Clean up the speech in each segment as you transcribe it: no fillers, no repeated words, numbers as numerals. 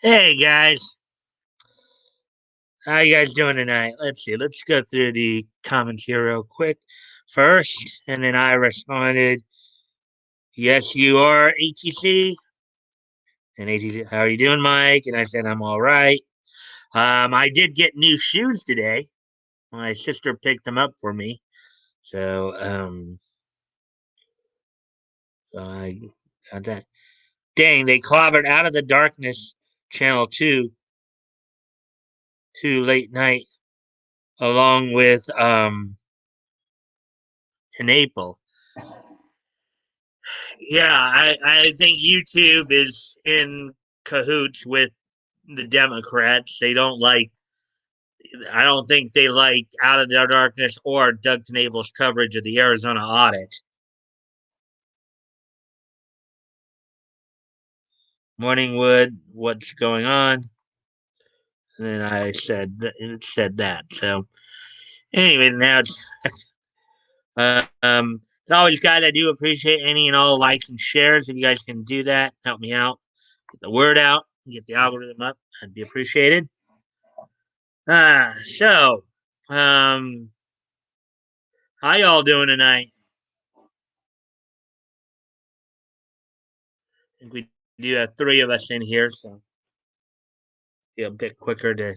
Hey guys, how you guys doing tonight? Let's see. Let's go through the comments here real quick first, and then I responded, "Yes, you are ATC." And ATC, how are you doing, Mike? And I said, "I'm all right." I did get new shoes today. My sister picked them up for me, so I got that. Dang, they clobbered Out of the Darkness channel two late night, along with Tenaple. Yeah, I think YouTube is in cahoots with the Democrats. I don't think they like Out of the Darkness or Doug Tenable's coverage of the Arizona audit. Morningwood, what's going on? And then it said that. So anyway, now as always, guys, I do appreciate any and all likes and shares. If you guys can do that, help me out, get the word out, get the algorithm up. I'd be appreciated. So, um, how y'all doing tonight? I think we do have three of us in here, so be a bit quicker to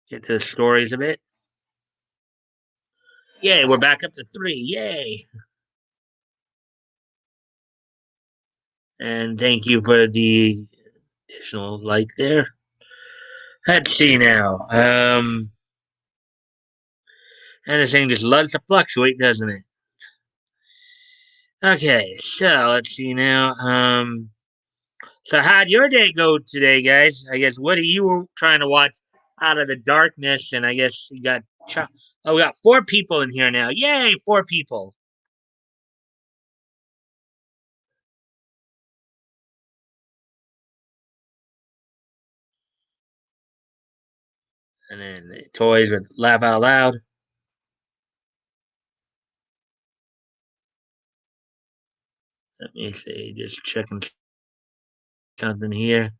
get to the stories a bit. Yay, we're back up to three. Yay. And thank you for the additional like there. Let's see now. And this thing just loves to fluctuate, doesn't it? Okay, so let's see now. So how'd your day go today, guys? I guess what are you trying to watch Out of the Darkness? And I guess you got oh, we got four people in here now. Yay, four people. And then the toys would laugh out loud. Let me see, just checking something here.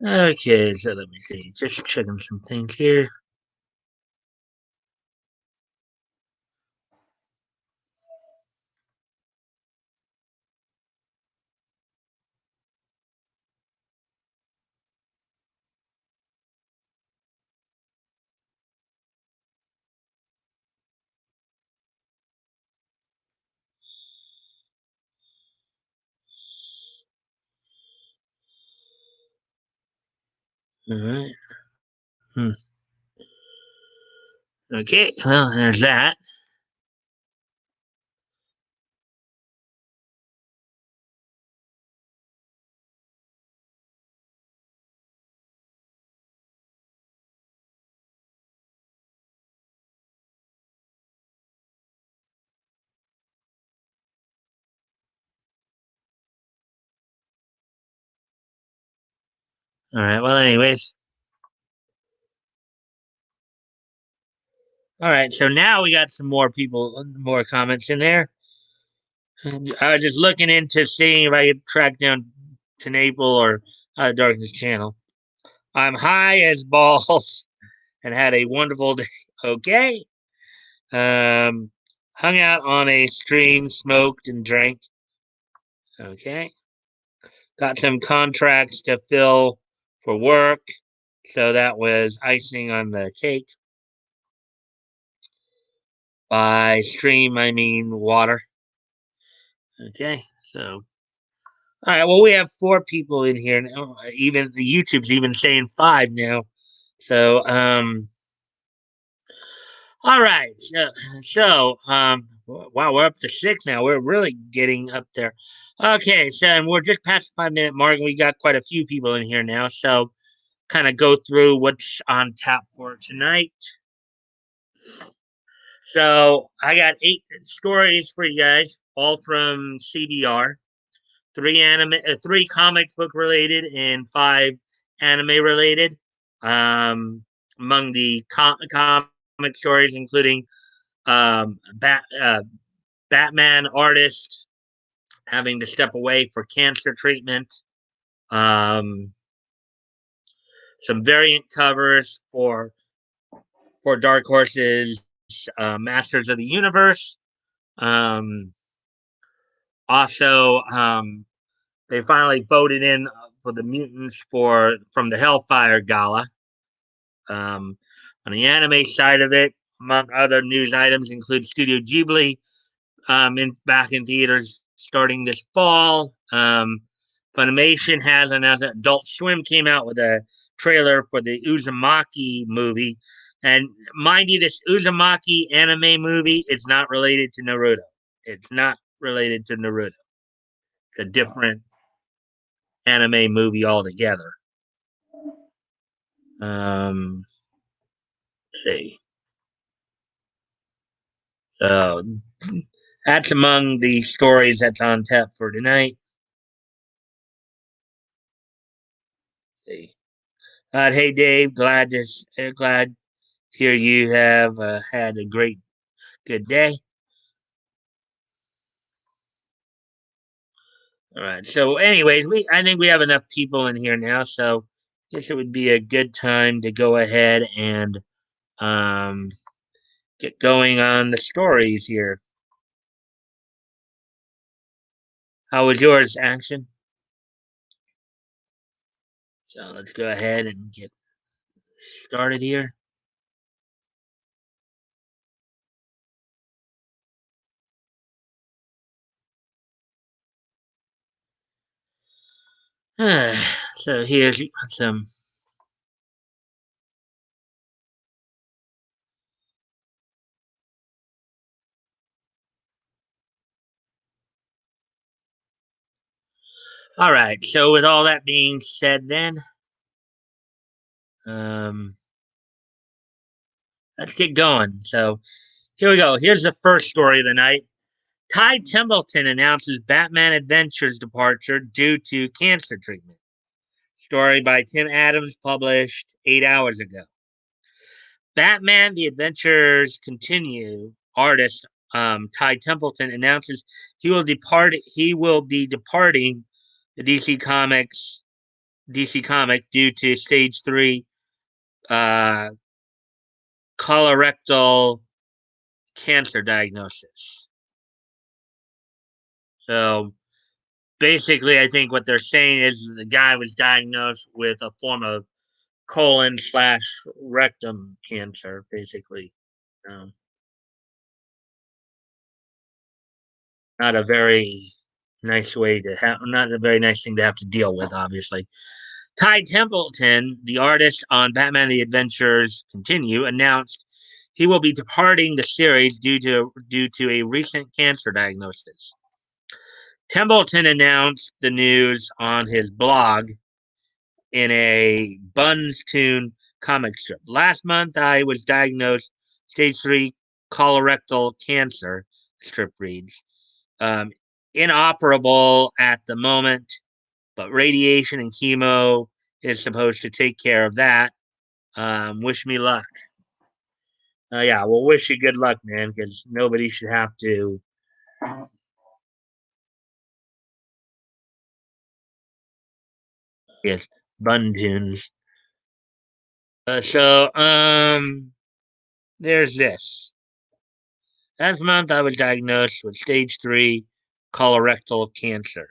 Okay, so let me see. Just checking some things here. All right. Hmm. Okay, well, there's that. All right, well, anyways. All right, so now we got some more people, more comments in there. I was just looking into seeing if I could track down Tenaple or Darkness Channel. I'm high as balls and had a wonderful day. Okay. Um, Hung out on a stream, smoked and drank. Okay. Got some contracts to fill for work. So that was icing on the cake. By stream, I mean water. Okay. So all right. Well, we have four people in here now. Even the YouTube's even saying five now. So All right. Wow, we're up to six now. We're really getting up there. Okay, so and we're just past the 5 minute mark, and we got quite a few people in here now. So, kind of go through what's on tap for tonight. So, I got 8 stories for you guys, all from CBR. Three comic book related, and 5 anime related. Um, Among the comic stories, including um, Bat, uh, Batman artist having to step away for cancer treatment. Um, some variant covers for Dark Horse's Masters of the Universe. Um, Also, they finally voted in for the mutants for from the Hellfire Gala. Um, on the anime side of it, among other news items, include Studio Ghibli back in theaters starting this fall. Funimation has announced that Adult Swim came out with a trailer for the Uzumaki movie. And mind you, this Uzumaki anime movie is not related to Naruto. It's not related to Naruto. It's a different anime movie altogether. Let's see. So that's among the stories that's on tap for tonight. Let's see. Hey Dave, glad hear you have had a great good day. All right. So, anyways, we I think we have enough people in here now, so I guess it would be a good time to go ahead and um, get going on the stories here. How was yours, Action? So let's go ahead and get started here. So here's some. All right. So with all that being said, then um, let's get going. So here we go. Here's the first story of the night. Ty Templeton announces Batman Adventures departure due to cancer treatment. Story by Tim Adams, published 8 hours ago. Batman: The Adventures Continue. Artist Ty Templeton announces he will depart. He will be departing the DC comic due to stage 3 uh, colorectal cancer diagnosis. So basically, I think what they're saying is the guy was diagnosed with a form of colon/rectum cancer, basically. Um, Not a very nice way to have, not a very nice thing to have to deal with, obviously. Ty Templeton, the artist on Batman the Adventures Continue, announced he will be departing the series due to a recent cancer diagnosis. Templeton announced the news on his blog in a Buns Tune comic strip. Last month, I was diagnosed stage 3 colorectal cancer, the strip reads. Um, Inoperable at the moment, but radiation and chemo is supposed to take care of that. Wish me luck. Yeah, well, wish you good luck, man, because nobody should have to. Yes, bun tunes. There's this. Last month, I was diagnosed with stage 3 colorectal cancer.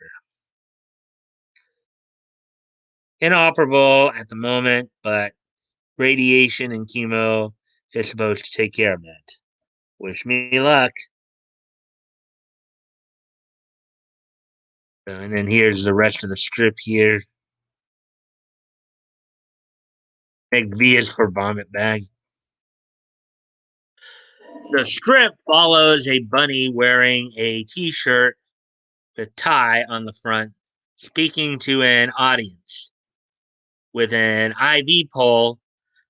Inoperable at the moment, but radiation and chemo is supposed to take care of that. Wish me luck. And then here's the rest of the strip here. Big V is for vomit bag. The script follows a bunny wearing a t shirt with tie on the front, speaking to an audience with an IV pole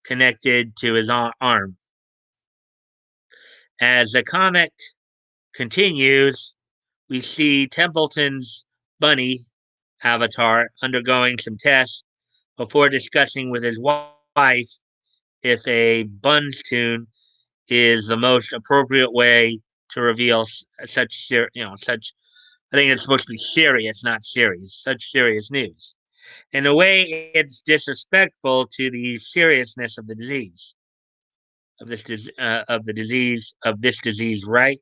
connected to his arm. As the comic continues, we see Templeton's bunny avatar undergoing some tests before discussing with his wife if a Buns tune is the most appropriate way to reveal such. I think it's supposed to be serious, not serious. Such serious news. In a way, it's disrespectful to the seriousness of the disease of this disease, right?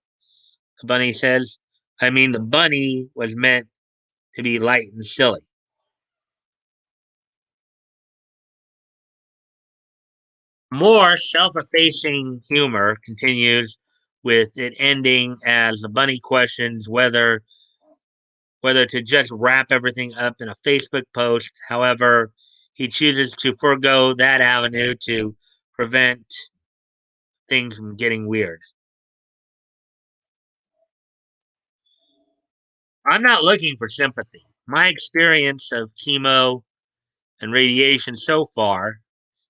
The bunny says. I mean, the bunny was meant to be light and silly. More self-effacing humor continues with it ending as the bunny questions whether to just wrap everything up in a Facebook post. However, he chooses to forego that avenue to prevent things from getting weird. I'm not looking for sympathy. My experience of chemo and radiation so far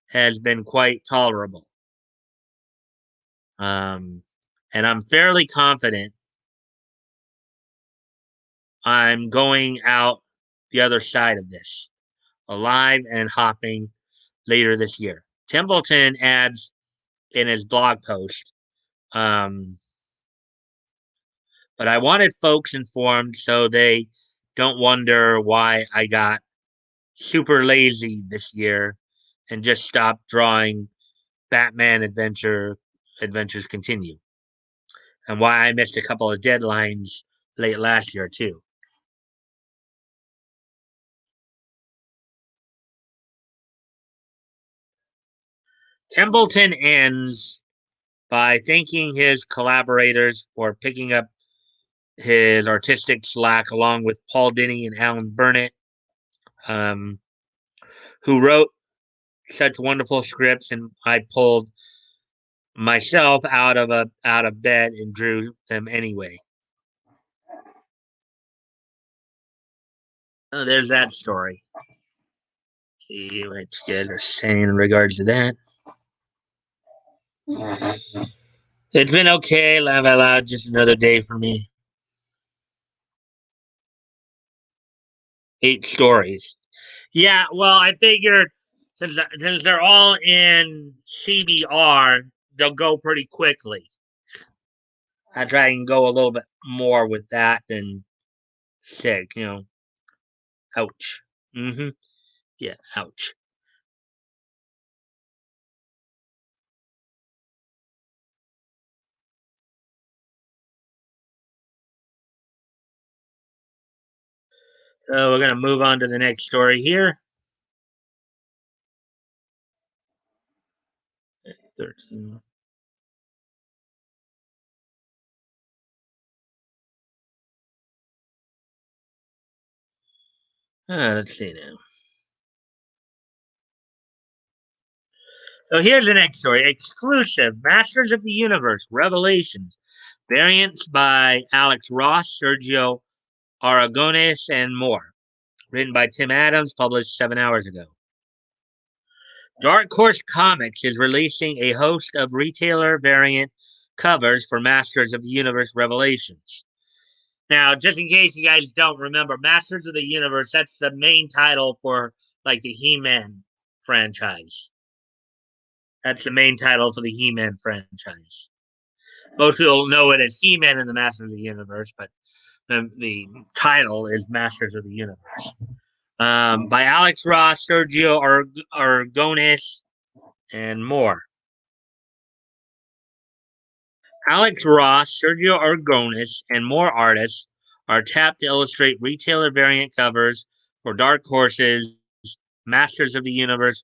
has been quite tolerable. Um, and I'm fairly confident I'm going out the other side of this, alive and hopping later this year. Templeton adds in his blog post, um, but I wanted folks informed so they don't wonder why I got super lazy this year and just stopped drawing Batman adventures continue, and why I missed a couple of deadlines late last year too. Templeton ends by thanking his collaborators for picking up his artistic slack, along with Paul Dini and Alan Burnett, um, who wrote such wonderful scripts, and I pulled myself out of bed and drew them anyway. Oh, there's that story. See what you guys are saying in regards to that. It's been okay, laugh out loud, just another day for me. 8 stories. Yeah, well, I figured since they're all in CBR, they'll go pretty quickly. I try and go a little bit more with that than sick, you know. Ouch. Mm-hmm. Yeah, ouch. So we're gonna move on to the next story here. 13. Let's see now. So here's the next story. Exclusive Masters of the Universe Revelations. Variants by Alex Ross, Sergio Aragones, and more. Written by Tim Adams, published 7 hours ago. Dark Horse Comics is releasing a host of retailer variant covers for Masters of the Universe Revelations. Now, just in case you guys don't remember, Masters of the Universe, that's the main title for like the He-Man franchise. That's the main title for the He-Man franchise. Most people know it as He-Man and the Masters of the Universe, but the title is Masters of the Universe. By Alex Ross, Sergio Aragones, and more. Alex Ross, Sergio Aragones, and more artists are tapped to illustrate retailer variant covers for Dark Horse's Masters of the Universe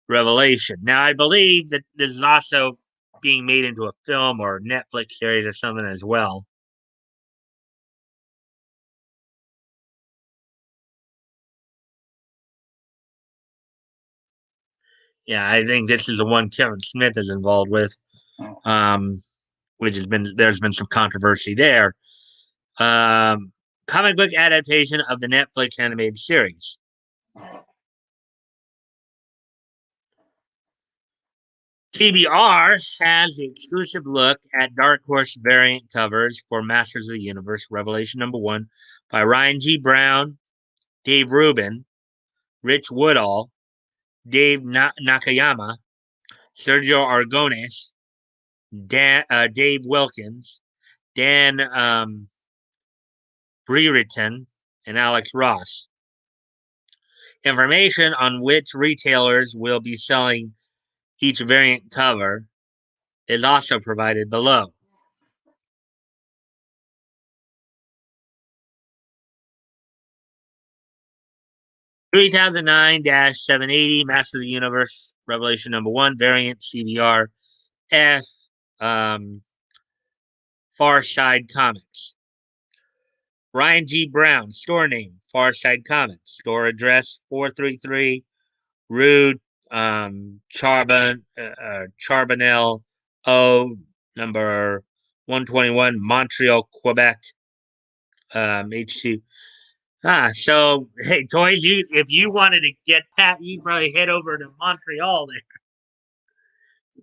Revelation. Now, I believe that this is also being made into a film or Netflix series or something as well. Yeah, I think this is the one Kevin Smith is involved with. Um, which there's been some controversy there. Um, Comic book adaptation of the Netflix animated series. TBR has the exclusive look at Dark Horse variant covers for Masters of the Universe Revelation #1 by Ryan G. Brown, Dave Rubin, Rich Woodall, Dave Nakayama, Sergio Aragones, Dave Wilkins, Dan Brereton, and Alex Ross. Information on which retailers will be selling each variant cover is also provided below. (3009-780) Master of the Universe Revelation #1 variant CBR F Far Side Comics. Ryan G. Brown, store name Far Side Comics, store address 433 Rue Charbonnel O, number 121, Montreal, Quebec, H2. So hey, toys, if you wanted to get Pat, you probably head over to Montreal there.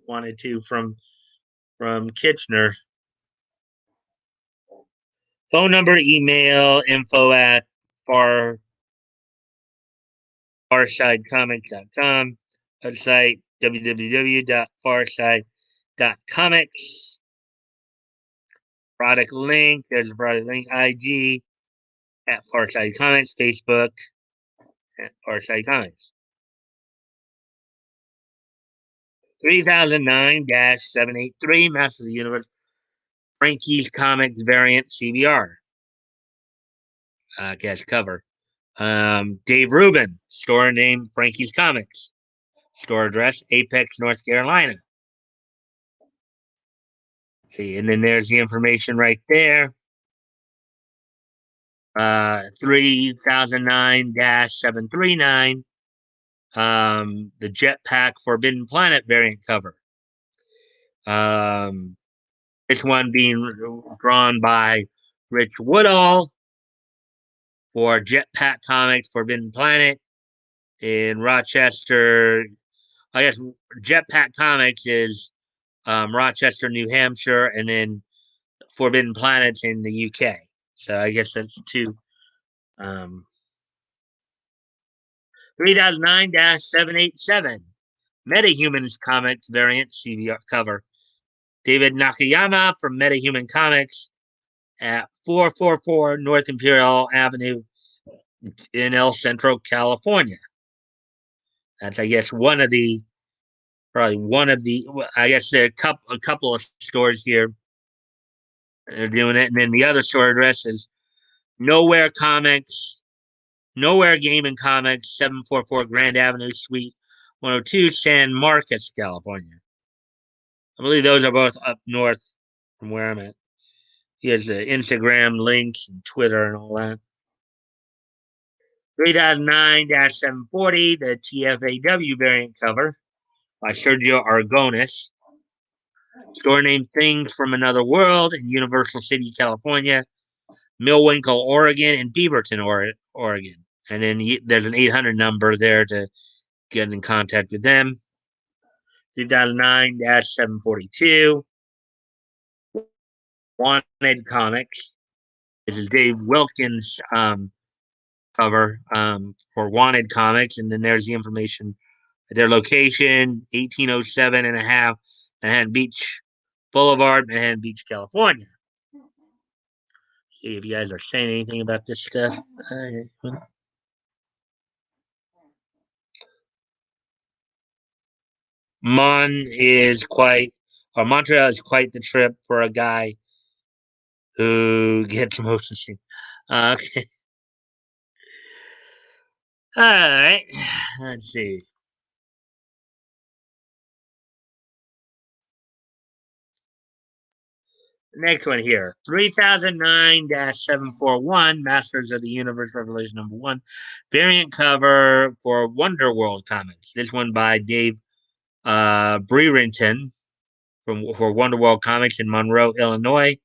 Wanted to from Kitchener. Phone number, email, info at farsidecomics.com. Website www.farside.comics. Product link. There's a product link. IG at Farside Comics. Facebook at Farside Comics. 3009-783 Master of the Universe Frankie's Comics variant CBR. Cash cover. Dave Rubin, store name Frankie's Comics. Store address Apex, North Carolina. See, and then there's the information right there. 3009-739. The Jetpack Forbidden Planet variant cover. This one being drawn by Rich Woodall for Jetpack Comics Forbidden Planet in Rochester. I guess Jetpack Comics is Rochester, New Hampshire, and then Forbidden Planets in the UK. So I guess that's two. 3009-787 Metahumans Comics variant CBR cover. David Nakayama from Metahuman Comics at 444 North Imperial Avenue in El Centro, California. That's, I guess, probably one of the, I guess there are a couple of stores here that are doing it. And then the other store address is Nowhere Game and Comics, 744 Grand Avenue, Suite 102, San Marcos, California. I believe those are both up north from where I'm at. Here's the Instagram links and Twitter and all that. 3009-740, the TFAW variant cover by Sergio Aragones. Store name Things from Another World in Universal City, California, Millwinkle, Oregon, and Beaverton, Oregon. And then there's an 800 number there to get in contact with them. 2009-742. Wanted Comics. This is Dave Wilkins' cover for Wanted Comics. And then there's the information. Their location, 1807 and a half Manhattan Beach Boulevard, Manhattan Beach, California. See if you guys are saying anything about this stuff. Montreal is quite the trip for a guy who gets motion sickness. Okay. All right. Let's see. Next one here. 3009-741 Masters of the Universe Revelation #1 variant cover for Wonder World Comics. This one by Dave Brereton. for Wonder World Comics in Monroe, Illinois.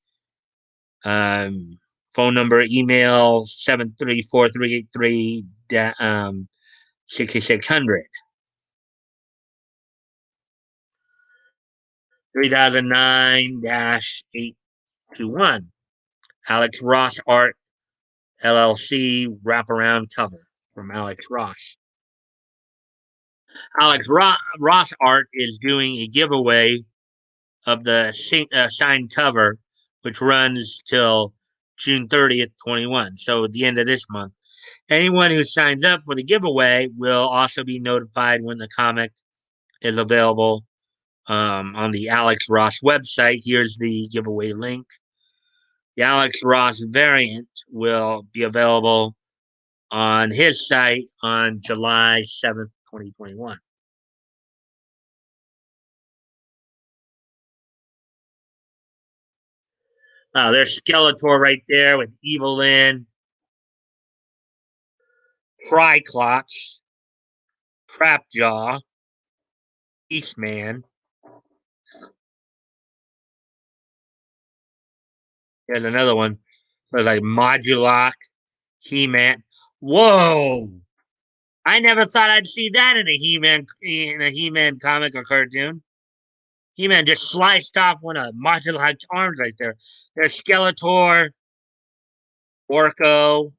Um, Phone number, email 734-383 $6,600. 3009 821. Alex Ross Art LLC wraparound cover from Alex Ross. Ross Art is doing a giveaway of the signed cover, which runs till June 30th, 21. So at the end of this month, anyone who signs up for the giveaway will also be notified when the comic is available on the Alex Ross website. Here's the giveaway link. The Alex Ross variant will be available on his site on July 7th, 2021. There's Skeletor right there with Evelyn, Triclops, Trapjaw, Eastman. There's another one. There's like Modulok, He-Man. Whoa! I never thought I'd see that in a He-Man comic or cartoon. He-Man just sliced off one of Modulok's arms right there. There's Skeletor, Orko,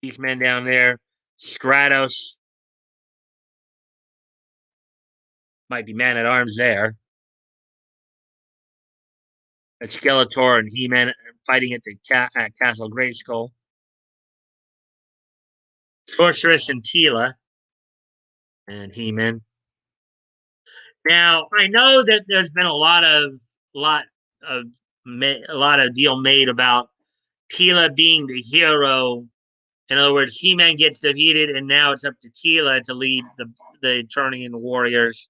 Eastman down there, Stratos, might be Man at Arms there. It's Skeletor and He-Man fighting at the at Castle Grayskull. Sorceress and Tila and He-Man. Now I know that there's been lot of a lot of deal made about Tila being the hero. In other words, He-Man gets defeated, and now it's up to Tila to lead the Turning Warriors,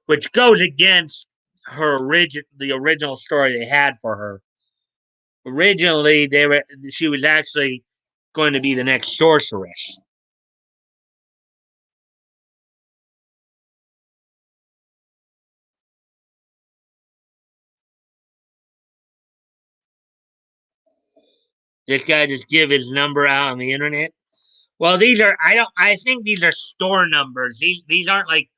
which goes against the original story they had for her. Originally, she was actually going to be the next sorceress. This guy just give his number out on the internet. Well, these are I think these are store numbers. These aren't like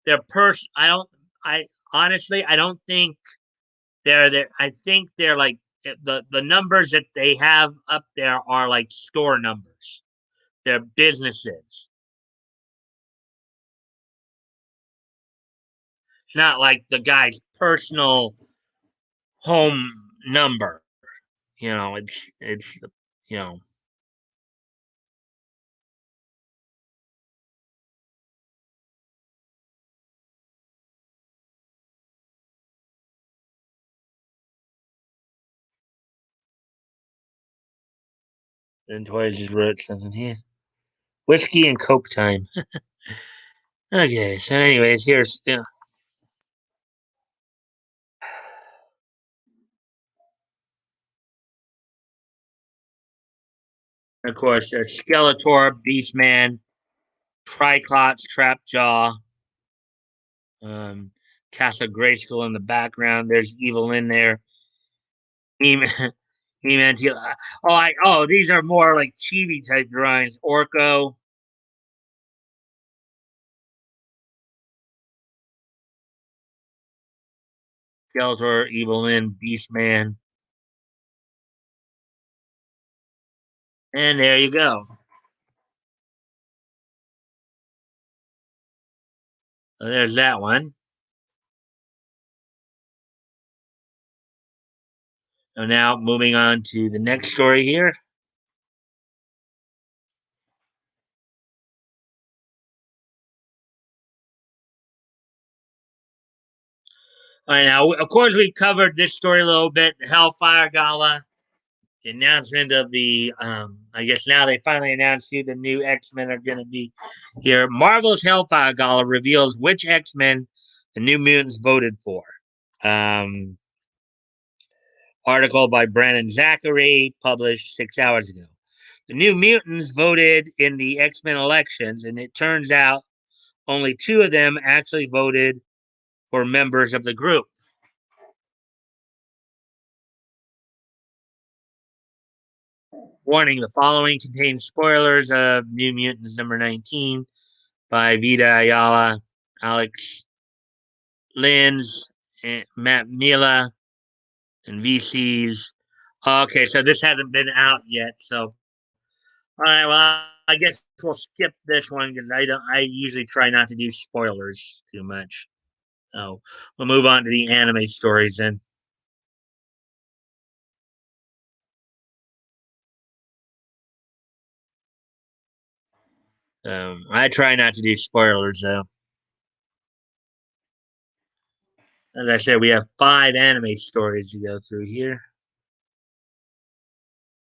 their person. I honestly I don't think they're there. I think they're like the numbers that they have up there are like store numbers. They're businesses. It's not like the guy's personal home number. It's you know and Toys just wrote something here. Whiskey and Coke time. Okay, so anyways, here's of course there's Skeletor, Beastman, Triclops, Trapjaw, um, Castle Grayskull in the background. There's Evil in there. He-Man, He-Man. These are more like chibi type drawings. Orko, Skeletor, Evil in, Beastman, and there you go. So there's that one. So now moving on to the next story here. All right, now of course we covered this story a little bit. The Hellfire Gala, the announcement of the I guess now they finally announced who the new X-Men are going to be here. Marvel's Hellfire Gala reveals which X-Men the New Mutants voted for. Um, Article by Brandon Zachary, published 6 hours ago. The New Mutants voted in the X-Men elections, and it turns out only two of them actually voted for members of the group. Warning: the following contains spoilers of New Mutants number 19 by Vita Ayala, Alex Lins, and Matt Mila, and VCs. Okay, so this hasn't been out yet. So, all right, well, I guess we'll skip this one because I don't. I usually try not to do spoilers too much. So we'll move on to the anime stories then. I try not to do spoilers though. As I said, we have five anime stories to go through here.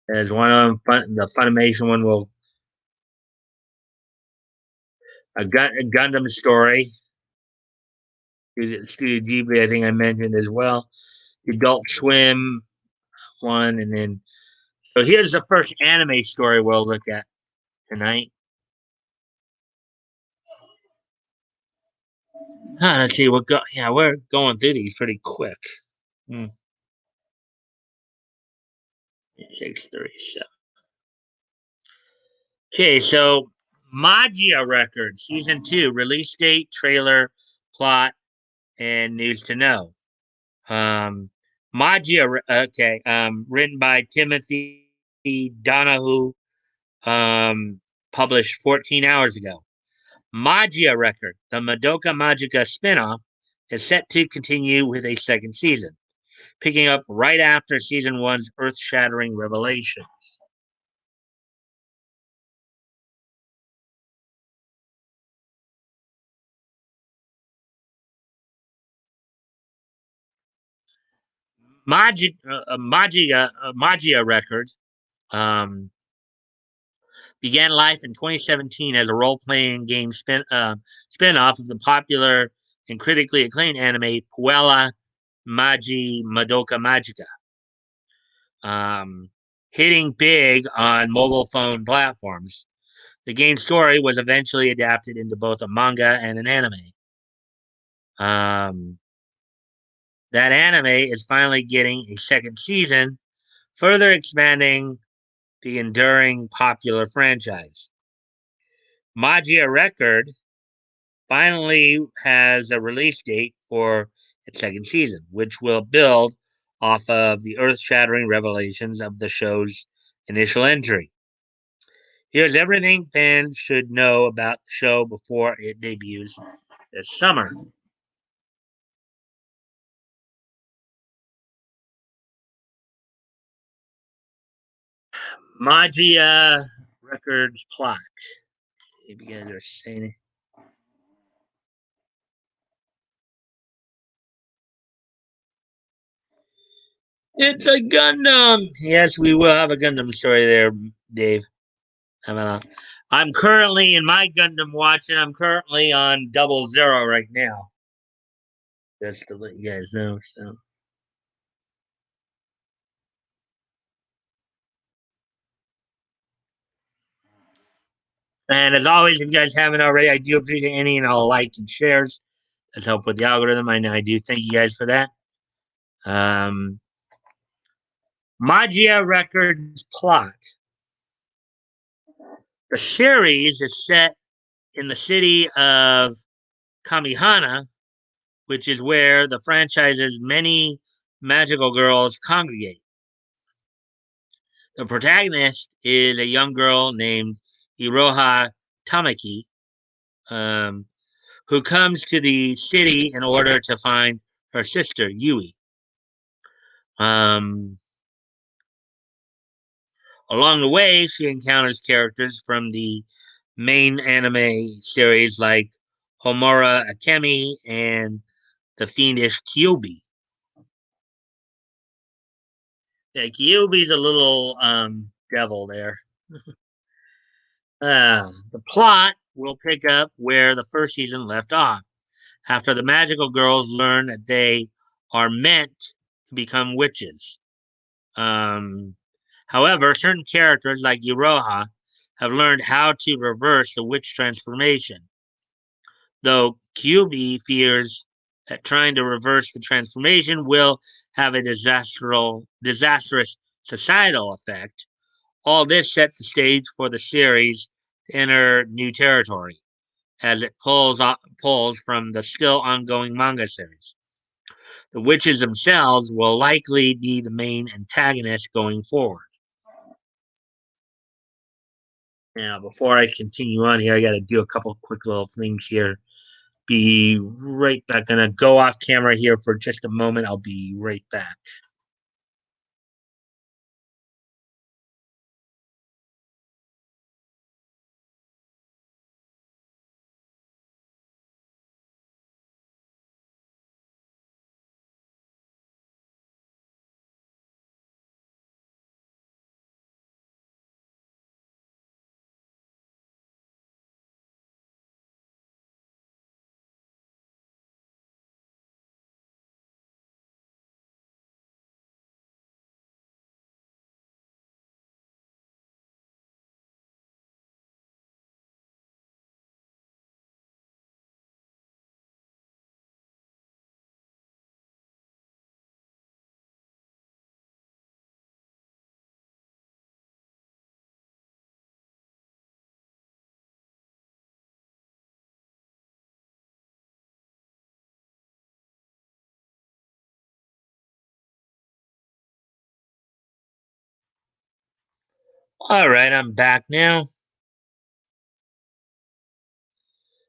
There's one of them, the Funimation one will a Gundam story. Studio Ghibli, I think I mentioned as well. The Adult Swim one, and then so here's the first anime story we'll look at tonight. Let's see what go. Yeah, we're going through these pretty quick. 637. Okay, so Magia Records season 2 release date, trailer, plot, and news to know. Magia, okay, written by Timothy Donahue, published 14 hours ago. Magia Record, the Madoka Magica spinoff, is set to continue with a second season, picking up right after season one's earth shattering revelation. Magia Records um, began life in 2017 as a role playing game spin off of the popular and critically acclaimed anime Puella Magi Madoka Magica, um, hitting big on mobile phone platforms. The game's story was eventually adapted into both a manga and an anime. Um, that anime is finally getting a second season, further expanding the enduring popular franchise. Magia Record finally has a release date for its second season, which will build off of the earth shattering revelations of the show's initial entry. Here's everything fans should know about the show before it debuts this summer. Magia Records plot. If you guys are saying it. It's a Gundam. Yes, we will have a Gundam story there, Dave. I'm currently in my Gundam watch, and I'm currently on 00 right now. Just to let you guys know. So, and as always, if you guys haven't already, I do appreciate any and all likes and shares. That's help with the algorithm. I do thank you guys for that. Um, Magia Records plot. The series is set in the city of Kamihana, which is where the franchise's many magical girls congregate. The protagonist is a young girl named Iroha Tamaki, um, who comes to the city in order to find her sister, Yui. Um, Along the way, she encounters characters from the main anime series like Homura Akemi and the fiendish Kyubi. Yeah, Kyubi's a little devil there. The plot will pick up where the first season left off, after the magical girls learn that they are meant to become witches. Um, However, certain characters like Iroha have learned how to reverse the witch transformation, though Kyubi fears that trying to reverse the transformation will have a disastrous societal effect. All this sets the stage for the series to enter new territory as it pulls from the still ongoing manga series. The witches themselves will likely be the main antagonist going forward. Now, before I continue on here, I got to do a couple quick little things here. Be right back. Gonna go off camera here for just a moment. I'll be right back. All right, I'm back now.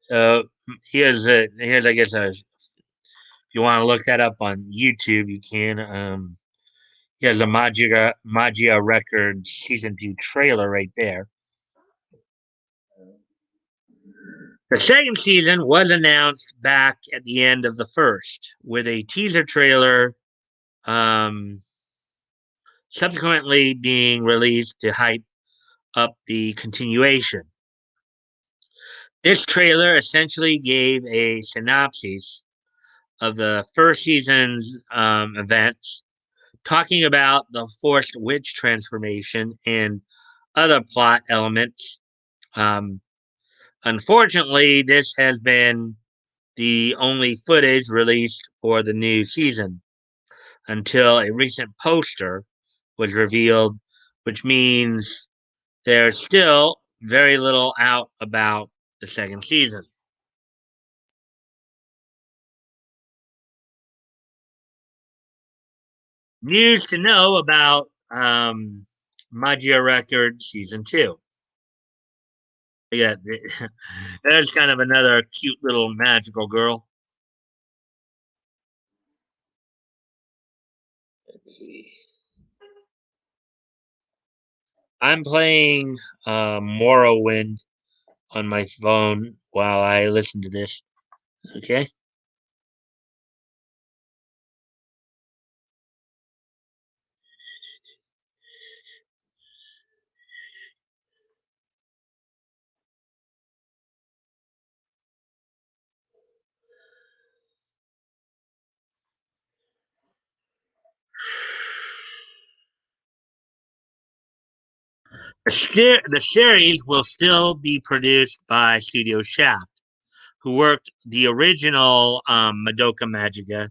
So here's I guess if you want to look that up on YouTube, you can. Here's a Magia Records season 2 trailer right there. The second season was announced back at the end of the first, with a teaser trailer um, subsequently being released to hype up the continuation. This trailer essentially gave a synopsis of the first season's events, talking about the forced witch transformation and other plot elements. Um, Unfortunately, this has been the only footage released for the new season until a recent poster was revealed, which means there's still very little out about the second season. News to know about Magia Record Season 2. Yeah, there's kind of another cute little magical girl. I'm playing Morrowind on my phone while I listen to this. Okay. The series will still be produced by Studio Shaft, who worked the original Madoka Magica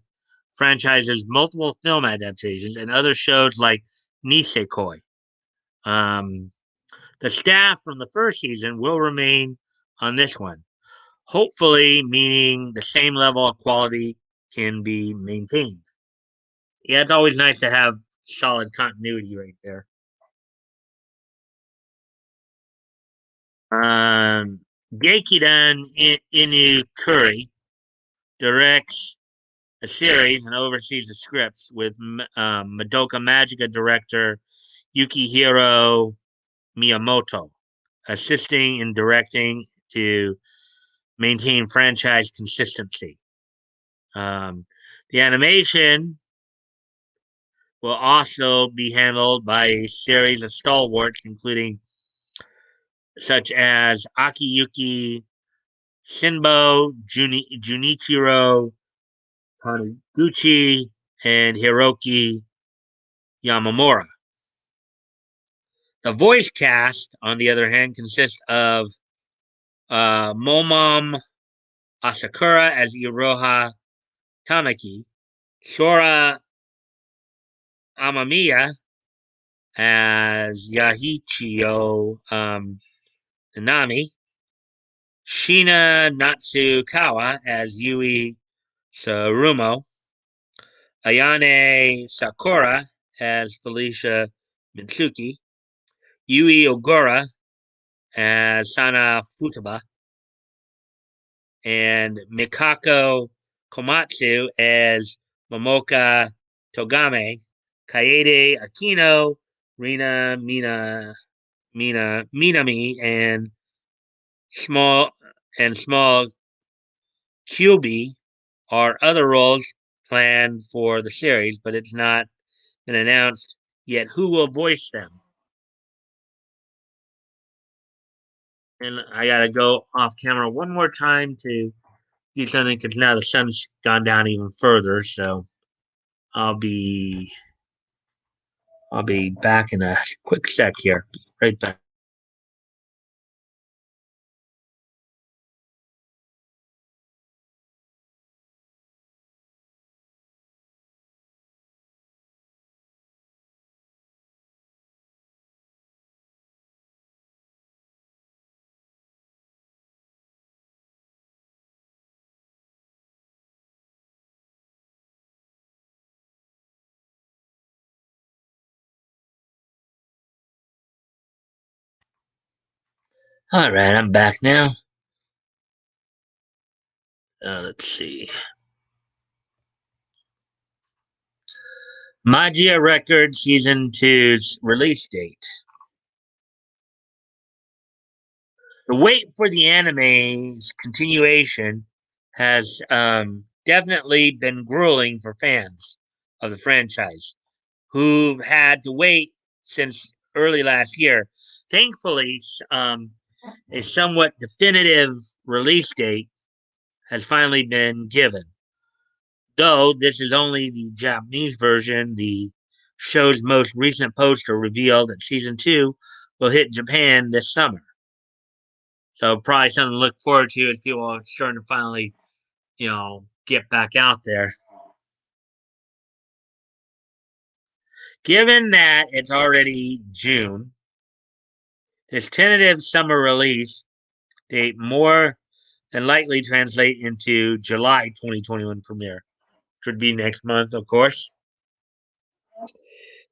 franchise's multiple film adaptations and other shows like Nisekoi. Um, the staff from the first season will remain on this one, hopefully meaning the same level of quality can be maintained. Yeah, it's always nice to have solid continuity right there. Um, Geikidan Inu Kuri directs a series and oversees the scripts with Madoka Magica director Yukihiro Miyamoto, assisting in directing to maintain franchise consistency. Um, the animation will also be handled by a series of stalwarts, including such as Akiyuki Shinbo, Junichiro Taniguchi, and Hiroki Yamamura. The voice cast, on the other hand, consists of Momom Asakura as Iroha Tamaki, Shora Amamiya as Yahichio Nanami, Shina Natsukawa as Yui Sarumo, Ayane Sakura as Felicia Mitsuki, Yui Ogura as Sana Futaba, and Mikako Komatsu as Momoka Togame, Kaede Akino, Rina Minami, small small QB are other roles planned for the series, but it's not been announced yet who will voice them. And I gotta go off camera one more time to do something because now the sun's gone down even further. So I'll be I'll be back in a quick sec here. Right back. All right, I'm back now. Let's see. Magia Records Season Two's release date. The wait for the anime's continuation has definitely been grueling for fans of the franchise who've had to wait since early last year. Thankfully, a somewhat definitive release date has finally been given. Though this is only the Japanese version, the show's most recent poster revealed that season two will hit Japan this summer. So probably something to look forward to as people are starting to finally, get back out there. Given that it's already June, this tentative summer release date more than likely translate into July 2021 premiere. Should be next month, of course.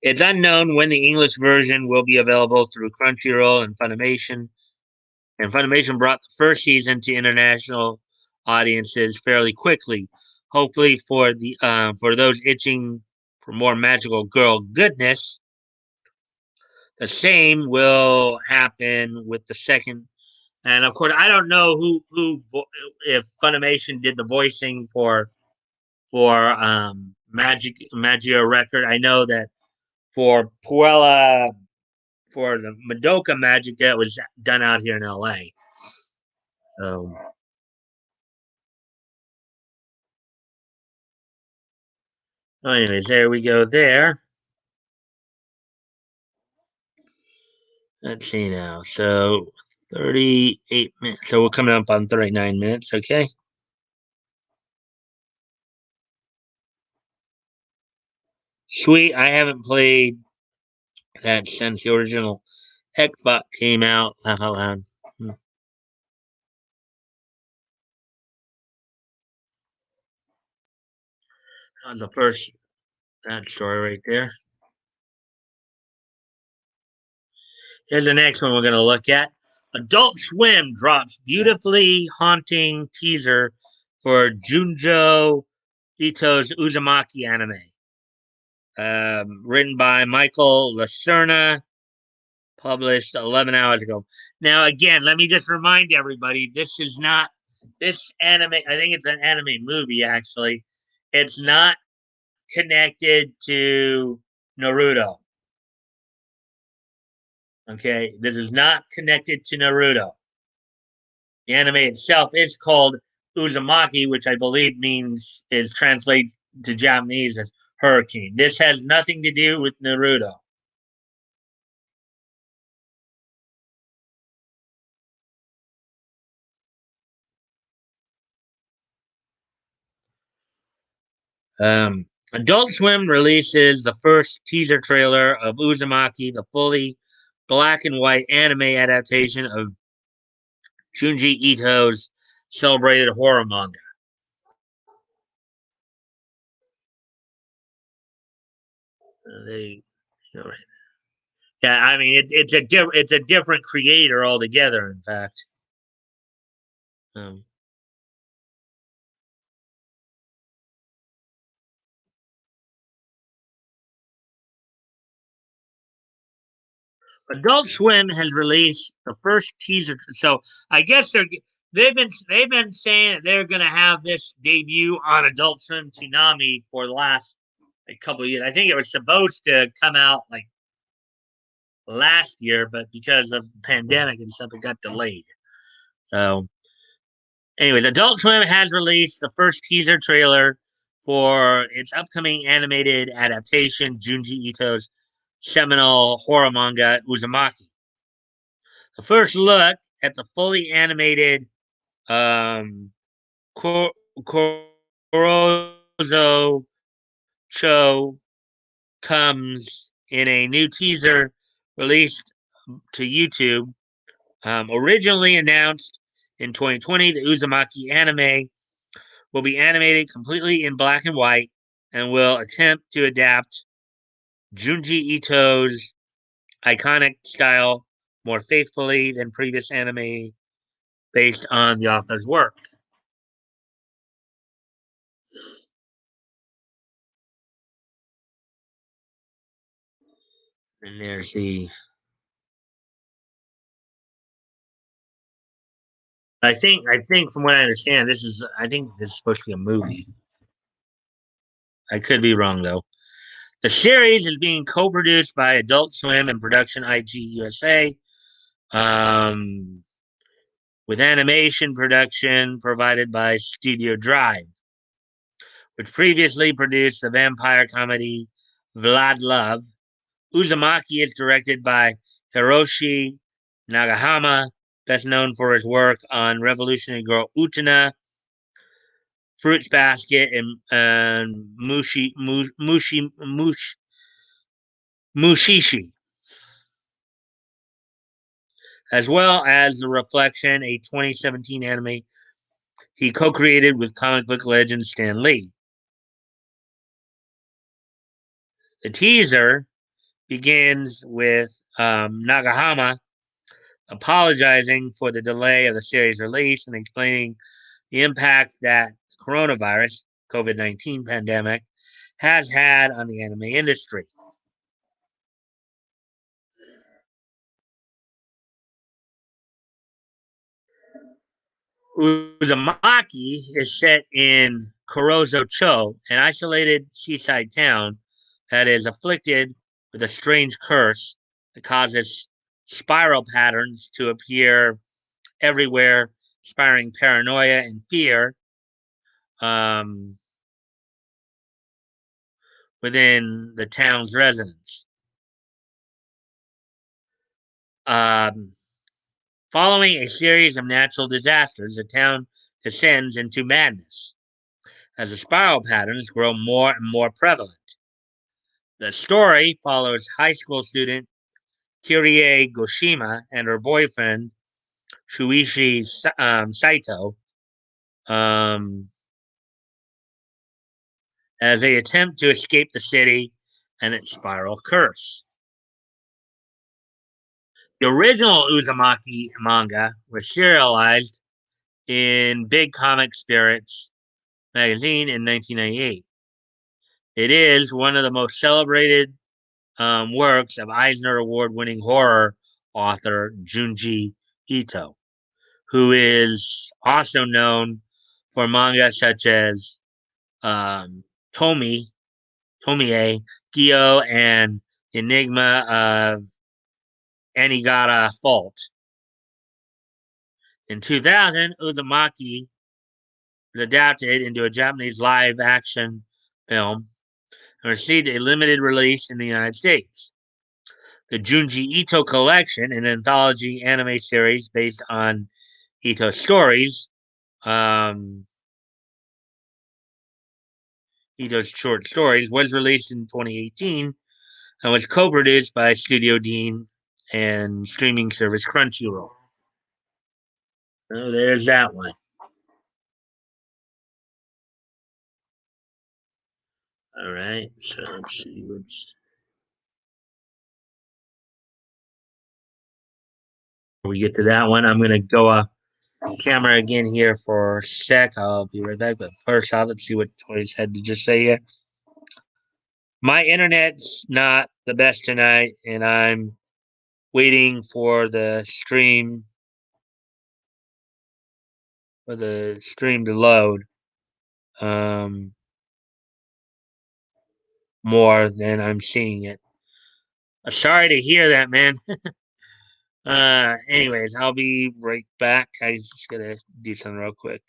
It's unknown when the English version will be available through Crunchyroll and Funimation. And Funimation brought the first season to international audiences fairly quickly. Hopefully, for those itching for more magical girl goodness, the same will happen with the second. And of course, I don't know who if Funimation did the voicing for Magia Record. I know that for Puella for the Madoka Magic that was done out here in LA. So anyways, there we go there. Let's see now. So 38 minutes. So we're coming up on 39 minutes, okay? Sweet. I haven't played that since the original Xbox came out. Laugh out loud. That was the first that story right there. Here's the next one we're going to look at. Adult Swim drops beautifully haunting teaser for Junjo Ito's Uzumaki anime. Written by Michael Lacerna, published 11 hours ago. Now, again, let me just remind everybody this is not this anime. I think it's an anime movie, actually. It's not connected to Naruto. Okay, this is not connected to Naruto. The anime itself is called Uzumaki, which I believe means is translates to Japanese as hurricane. This has nothing to do with Naruto. Adult Swim releases the first teaser trailer of Uzumaki, the fully black and white anime adaptation of Junji Ito's celebrated horror manga. They, you know, yeah, I mean it's a different creator altogether. In fact, um, Adult Swim has released the first teaser. So I guess they've been saying that they're going to have this debut on Adult Swim Tsunami for the last a couple of years. I think it was supposed to come out like last year, but because of the pandemic and stuff, it got delayed. So, anyways, Adult Swim has released the first teaser trailer for its upcoming animated adaptation, Junji Ito's seminal horror manga Uzumaki. The first look at the fully animated um, Korozo show comes in a new teaser released to YouTube. Originally announced in 2020, the Uzumaki anime will be animated completely in black and white and will attempt to adapt Junji Ito's iconic style more faithfully than previous anime based on the author's work. And there's the. I think from what I understand, I think this is supposed to be a movie. I could be wrong though. The series is being co-produced by Adult Swim and Production IG USA, um, with animation production provided by Studio Drive, which previously produced the vampire comedy Vlad Love. Uzumaki is directed by Hiroshi Nagahama, best known for his work on Revolutionary Girl Utena, Fruits Basket, and Mushishi, as well as The Reflection, a 2017 anime he co-created with comic book legend Stan Lee. The teaser begins with Nagahama apologizing for the delay of the series release and explaining the impact that coronavirus, COVID-19 pandemic, has had on the anime industry. Uzumaki is set in Korozo-cho, an isolated seaside town that is afflicted with a strange curse that causes spiral patterns to appear everywhere, inspiring paranoia and fear um, within the town's residents. Um, Following a series of natural disasters, the town descends into madness as the spiral patterns grow more and more prevalent. The story follows high school student Kirie Goshima and her boyfriend Shuichi Saito um, as they attempt to escape the city and its spiral curse. The original Uzumaki manga was serialized in Big Comic Spirits magazine in 1998. It is one of the most celebrated works of Eisner Award winning horror author Junji Ito, who is also known for manga such as um, Tomi, Tomie, Gyo, and Enigma of Anigata Fault. In 2000, Uzumaki was adapted into a Japanese live action film and received a limited release in the United States. The Junji Ito Collection, an anthology anime series based on Ito's stories, um, he does short stories, was released in 2018 and was co-produced by Studio Dean and streaming service Crunchyroll. So there's that one. All right, so let's see what's. Before we get to that one, I'm gonna go off camera again here for a sec. I'll be right back. But first off, let's see what Toys had to just say here. My internet's not the best tonight, and I'm waiting for the stream to load. Um, More than I'm seeing it. Sorry to hear that, man. Anyways, I'll be right back. I just gotta do something real quick.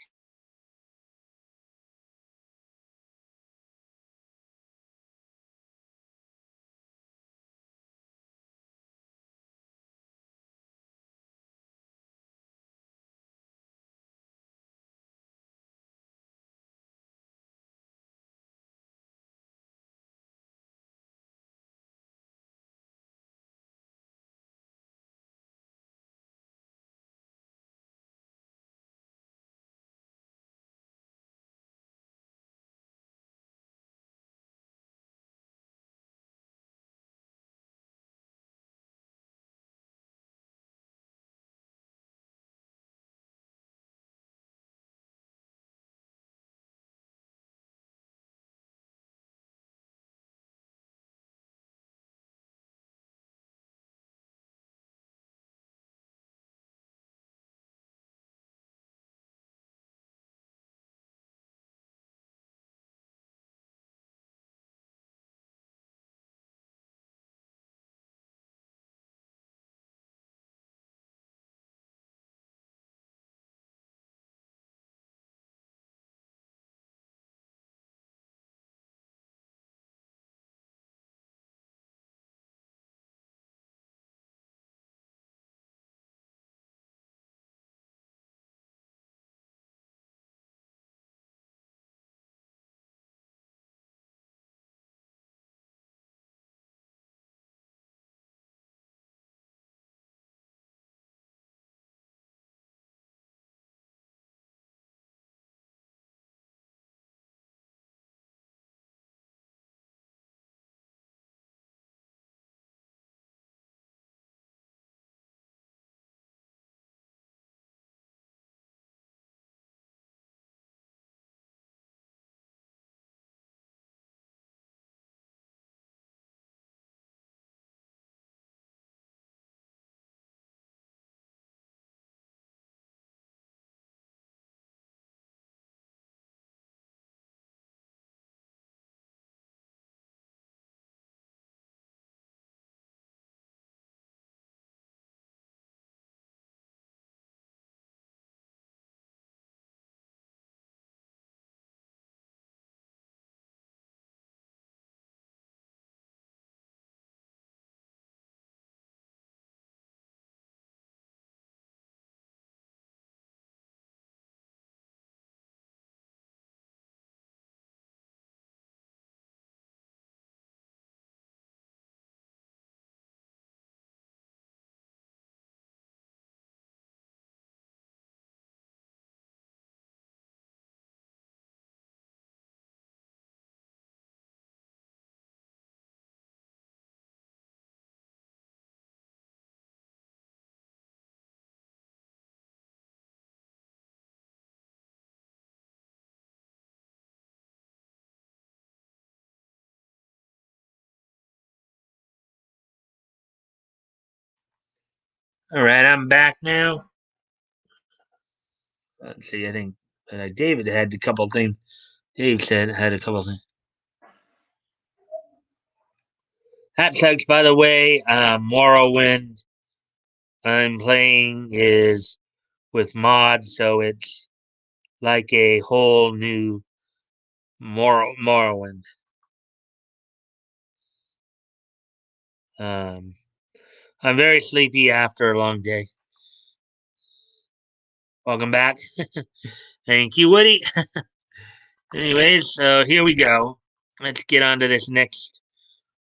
All right, I'm back now. Let's see. I think David had a couple things. Dave said had a couple things. That sucks. By the way, Morrowind I'm playing is with mods, so it's like a whole new Morrowind. Um, I'm very sleepy after a long day. Welcome back. Thank you, Woody. Anyways, so here we go. Let's get on to this next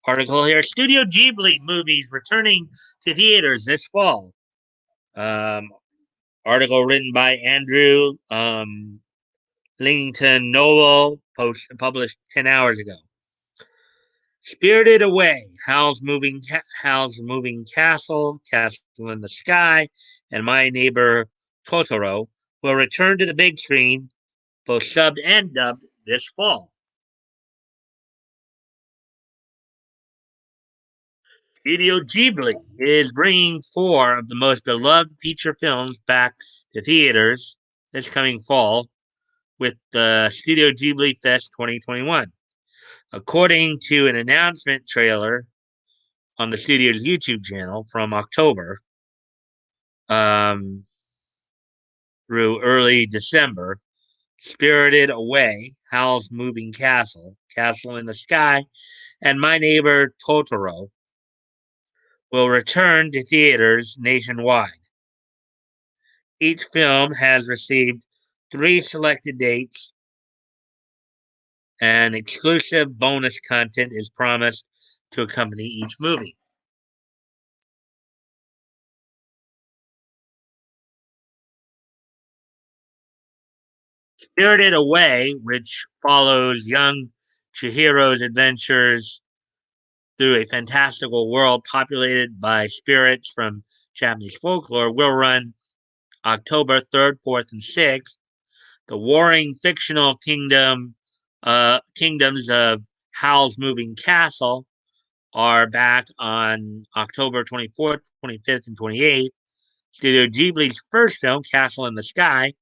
article here. Studio Ghibli movies returning to theaters this fall. Um, Article written by Andrew Linton Noel, published 10 hours ago. Spirited Away, Howl's Moving Castle, Castle in the Sky, and My Neighbor Totoro will return to the big screen, both subbed and dubbed, this fall. Studio Ghibli is bringing four of the most beloved feature films back to theaters this coming fall with the Studio Ghibli Fest 2021. According to an announcement trailer on the studio's YouTube channel from October um, through early December, Spirited Away, Howl's Moving Castle, Castle in the Sky, and My Neighbor Totoro will return to theaters nationwide. Each film has received three selected dates, and exclusive bonus content is promised to accompany each movie. Spirited Away, which follows young Chihiro's adventures through a fantastical world populated by spirits from Japanese folklore, will run October 3rd, 4th, and 6th. The warring fictional kingdoms of Howl's Moving Castle are back on October 24th, 25th, and 28th. Studio Ghibli's first film, Castle in the Sky,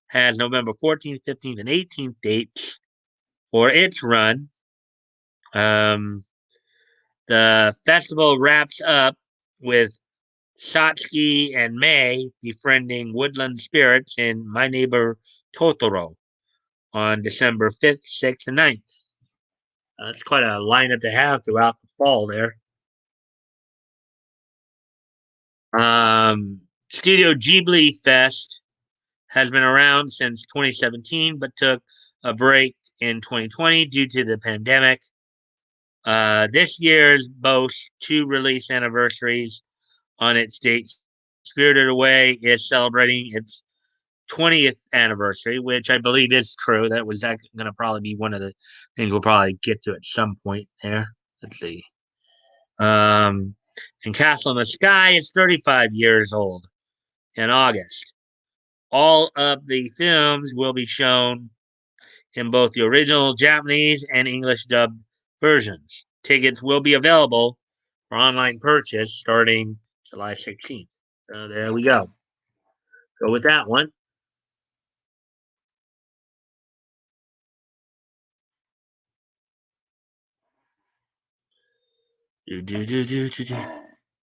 has November 14th, 15th, and 18th dates for its run. Um, the festival wraps up with Satsuki and May befriending woodland spirits in My Neighbor Totoro on December 5th, 6th, and 9th. That's quite a lineup to have throughout the fall there. Studio Ghibli Fest has been around since 2017, but took a break in 2020 due to the pandemic. This year's boasts two release anniversaries on its date. Spirited Away is celebrating its 20th anniversary, which I believe is true. That was going to probably be one of the things we'll probably get to at some point there. Let's see. Um, and Castle in the Sky is 35 years old in August. All of the films will be shown in both the original Japanese and English dubbed versions. Tickets will be available for online purchase starting July 16th. So there we go. Go with that one.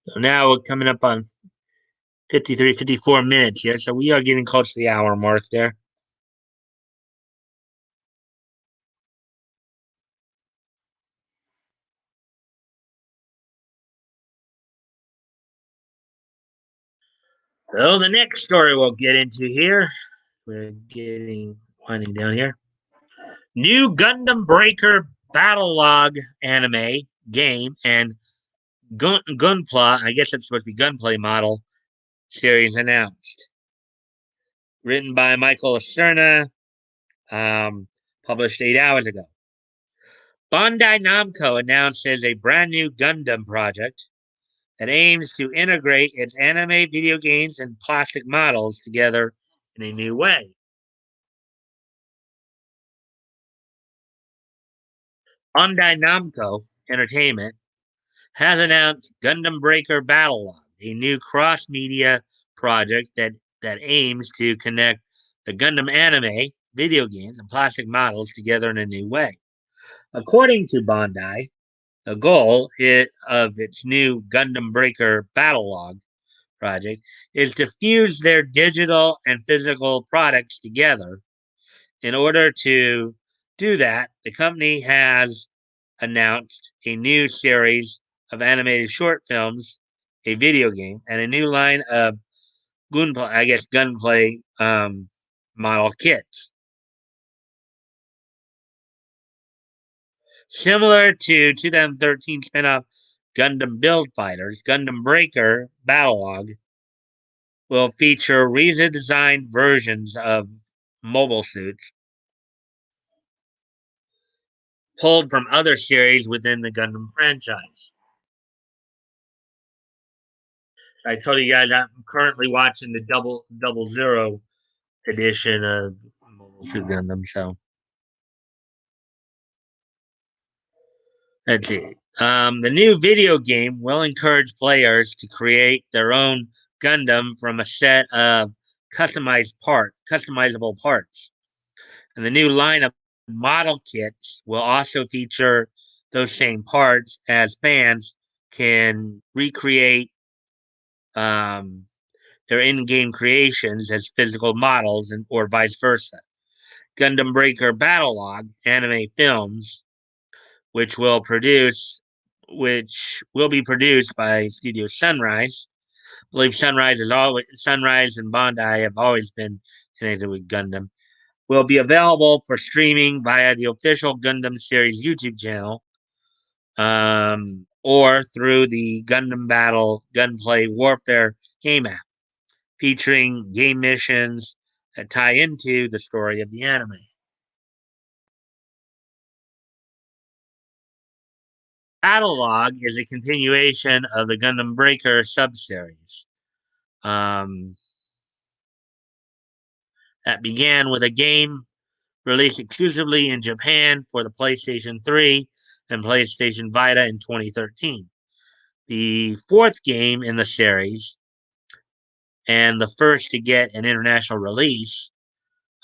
So now we're coming up on 53, 54 minutes here. So we are getting close to the hour mark there. So the next story we'll get into here, we're getting winding down here. New Gundam Breaker Battle Log anime game and Gunpla, I guess that's supposed to be gunplay model series announced. Written by Michael Acerna, published 8 hours ago. Bandai Namco announces a brand new Gundam project that aims to integrate its anime, video games, and plastic models together in a new way. Bandai Namco Entertainment has announced Gundam Breaker Battle Log, a new cross-media project that aims to connect the Gundam anime, video games, and plastic models together in a new way. According to Bandai, the goal of its new Gundam Breaker Battle Log project is to fuse their digital and physical products together. In order to do that, the company has announced a new series of animated short films, a video game, and a new line of gunplay model kits. Similar to 2013 spinoff Gundam Build Fighters, Gundam Breaker Battlelog will feature redesigned versions of mobile suits pulled from other series within the Gundam franchise. I told you guys I'm currently watching the double zero edition of Mobile Suit Gundam. So let's see. The new video game will encourage players to create their own Gundam from a set of customizable parts. And the new line of model kits will also feature those same parts as fans can recreate um, their in-game creations as physical models and or vice versa. Gundam Breaker Battlelog anime films, which will produce which will be produced by Studio Sunrise. I believe Sunrise and Bandai have always been connected with Gundam. Will be available for streaming via the official Gundam series YouTube channel, or through the Gundam Battle Gunplay Warfare game app, featuring game missions that tie into the story of the anime. Catalog is a continuation of the Gundam Breaker subseries um, that began with a game released exclusively in Japan for the PlayStation 3 and PlayStation Vita in 2013. The fourth game in the series and the first to get an international release,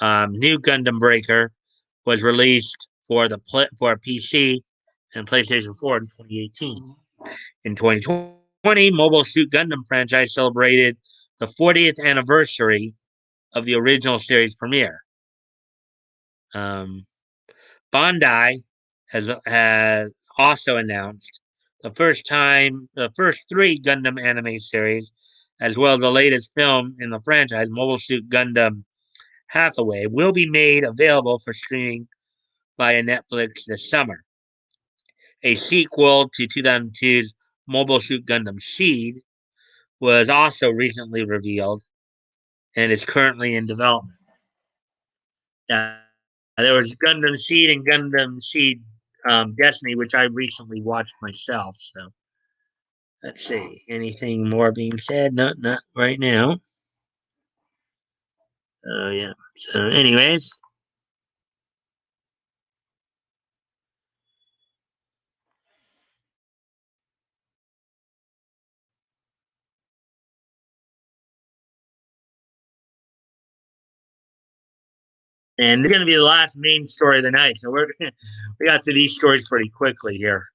New Gundam Breaker, was released for for PC and PlayStation 4 in 2018. In 2020, Mobile Suit Gundam franchise celebrated the 40th anniversary of the original series premiere. Um, Bandai has also announced the first three Gundam anime series, as well as the latest film in the franchise, Mobile Suit Gundam Hathaway, will be made available for streaming via Netflix this summer. A sequel to 2002's Mobile Suit Gundam Seed was also recently revealed and is currently in development. There was Gundam Seed and Gundam Seed Destiny, which I recently watched myself. So let's see. Anything more being said? Not right now. Oh yeah. So, anyways, and this is going to be the last main story of the night. So we got through these stories pretty quickly here.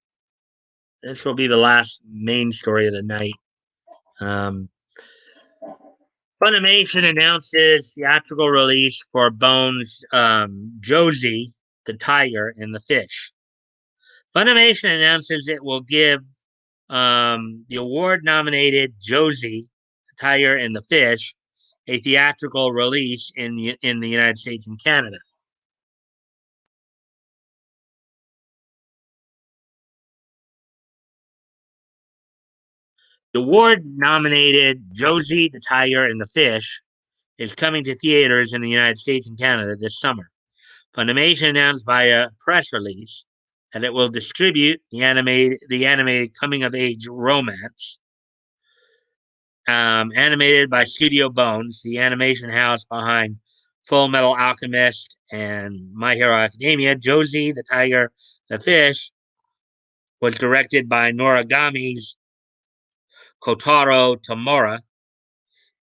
This will be the last main story of the night. Um, Funimation announces theatrical release for Bones Josie, the Tiger, and the Fish. Funimation announces it will give the award nominated Josie, the Tiger, and the Fish a theatrical release in the United States and Canada. The award nominated Josie, the Tiger, and the Fish is coming to theaters in the United States and Canada this summer. Funimation announced via press release that it will distribute the animated coming of age romance, animated by Studio Bones, the animation house behind Full Metal Alchemist and My Hero Academia. Josie, the Tiger, the Fish was directed by Noragami's Kotaro Tamura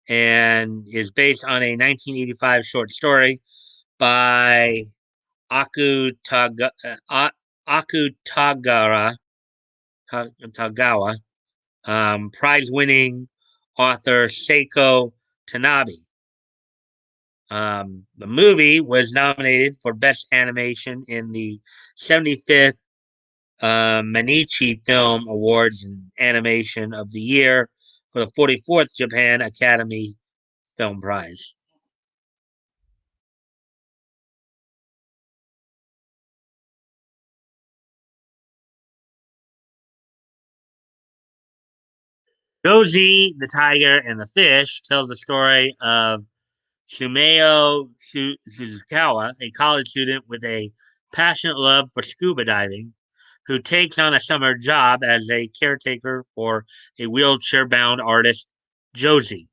and is based on a 1985 short story by Akutagara Tagawa, prize-winning author Seiko Tanabe. The movie was nominated for Best Animation in the 75th Manichi Film Awards and Animation of the Year for the 44th Japan Academy Film Prize. Josie, the tiger, and the fish tells the story of Sumeo Suzukawa, a college student with a passionate love for scuba diving, who takes on a summer job as a caretaker for a wheelchair bound artist, Josie.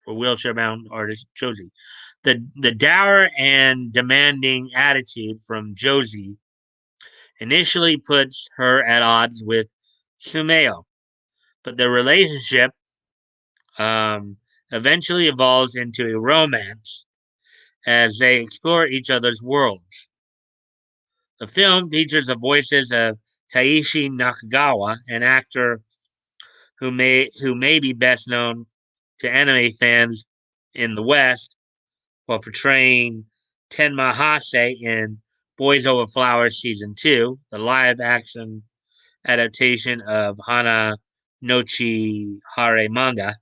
For wheelchair bound artist, Josie. The dour and demanding attitude from Josie initially puts her at odds with Sumeo, but the relationship um, eventually evolves into a romance as they explore each other's worlds. The film features the voices of Taishi Nakagawa, an actor who may be best known to anime fans in the West while portraying Tenma Hase in Boys Over Flowers Season 2, the live action adaptation of Hana Nochi Hare manga.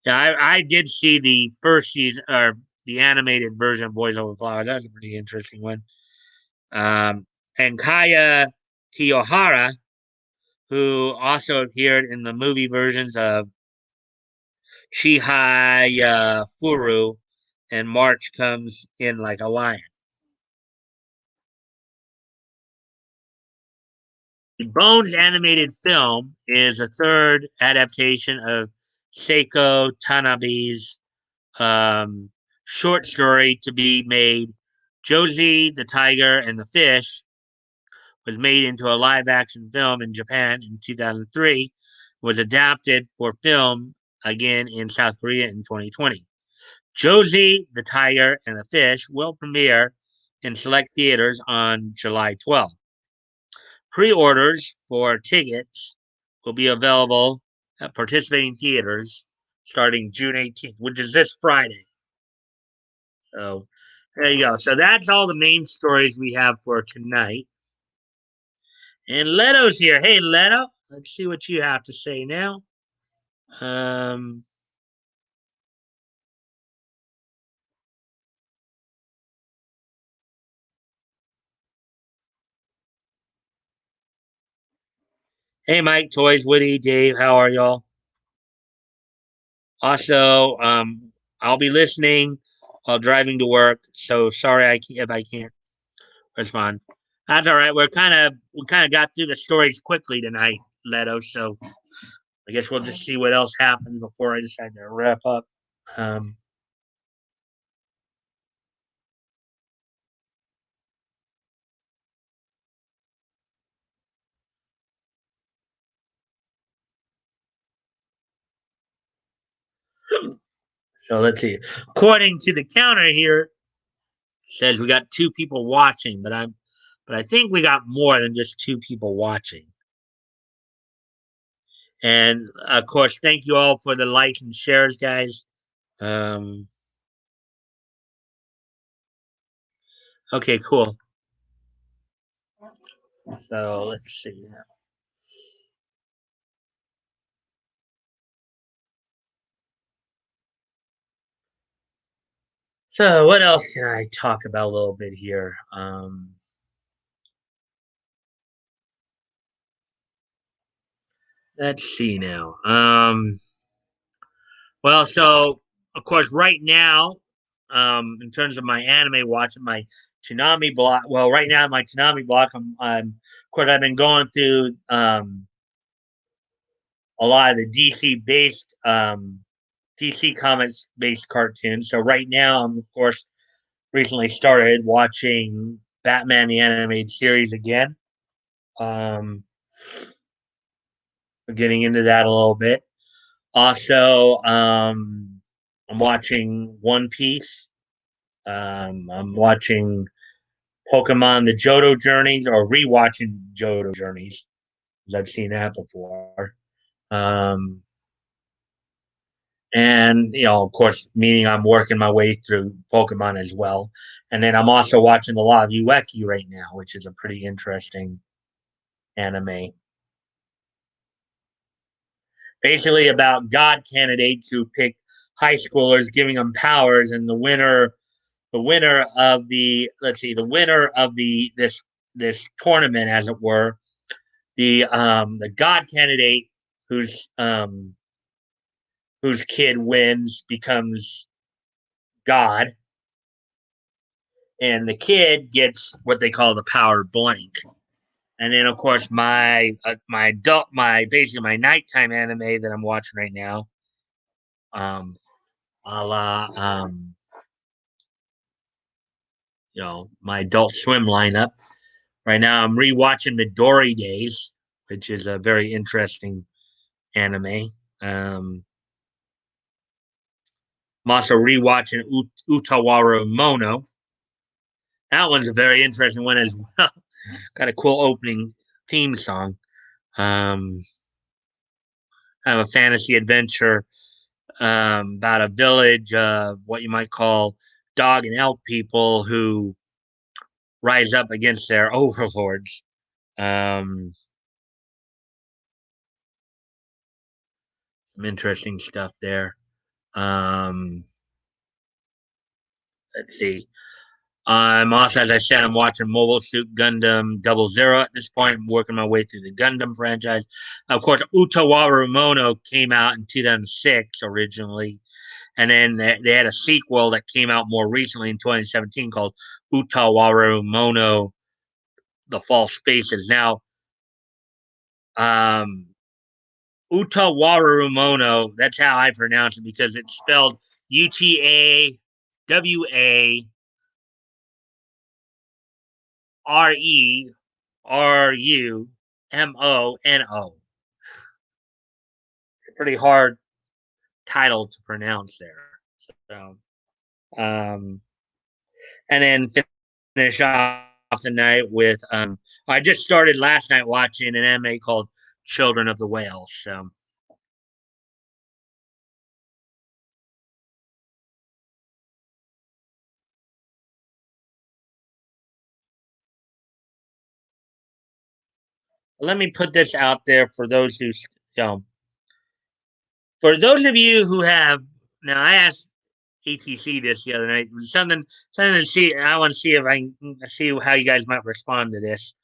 Yeah, I did see the first season or the animated version of Boys Over Flowers. That was a pretty interesting one. And Kaya Kiyohara, who also appeared in the movie versions of Chihaya Furu and March Comes in Like a Lion. The Bones animated film is a third adaptation of Seiko Tanabe's short story to be made. Josie, the Tiger, and the Fish was made into a live action film in Japan in 2003, was adapted for film again in South Korea in 2020. Josie, the Tiger, and the Fish will premiere in select theaters on July 12th. Pre orders for tickets will be available at participating theaters starting June 18th, which is this Friday. So there you go. So that's all the main stories we have for tonight. And Leto's here. Hey, Leto, let's see what you have to say now. Um, hey, Mike, Toys, Woody, Dave, how are y'all? Also, I'll be listening while driving to work. So sorry if I can't respond. That's all right. We kind of got through the stories quickly tonight, Leto. So I guess we'll just see what else happens before I decide to wrap up. Um, so let's see. According to the counter here, says we got two people watching, but I think we got more than just two people watching. And of course, thank you all for the likes and shares, guys. Um, okay, cool. So let's see. So what else can I talk about a little bit here? Let's see now. Well, so of course, right now, in terms of my anime watching, my Toonami block. Well, right now, my Toonami block, of course, I've been going through a lot of the DC Comics based cartoons. So right now, I'm of course recently started watching Batman the Animated Series again. Um, we're getting into that a little bit. Also, I'm watching One Piece. I'm watching Pokemon the Johto Journeys or rewatching Johto Journeys. I've seen that before. Um, and of course, meaning I'm working my way through Pokemon as well. And then I'm also watching the Law of Ueki right now, which is a pretty interesting anime. Basically about God candidates who pick high schoolers, giving them powers, and the winner of the this tournament, as it were, the God candidate whose um whose kid wins becomes God, and the kid gets what they call the power blank. And then, of course, my adult, my basically my nighttime anime that I'm watching right now, um, a la my Adult Swim lineup. Right now, I'm rewatching Midori Days, which is a very interesting anime. Um, I'm also rewatching Utawaru Mono. That one's a very interesting one as well. Got a cool opening theme song. Um, kind of a fantasy adventure about a village of what you might call dog and elk people who rise up against their overlords. Um, some interesting stuff there. Um, let's see. I'm also, as I said, I'm watching Mobile Suit Gundam Double Zero at this point. I'm working my way through the Gundam franchise. Of course, Utawaru Mono came out in 2006 originally, and then they had a sequel that came out more recently in 2017 called Utawaru Mono: The False Faces. Now, um, Utawaru Mono, that's how I pronounce it because it's spelled Utawarumono. Pretty hard title to pronounce there. So, um, and then finish off the night with I just started last night watching an anime called Children of the Whales. So let me put this out there for those who, for those of you who have, now I asked ATC this the other night, something to see. I want to see if I can see how you guys might respond to this.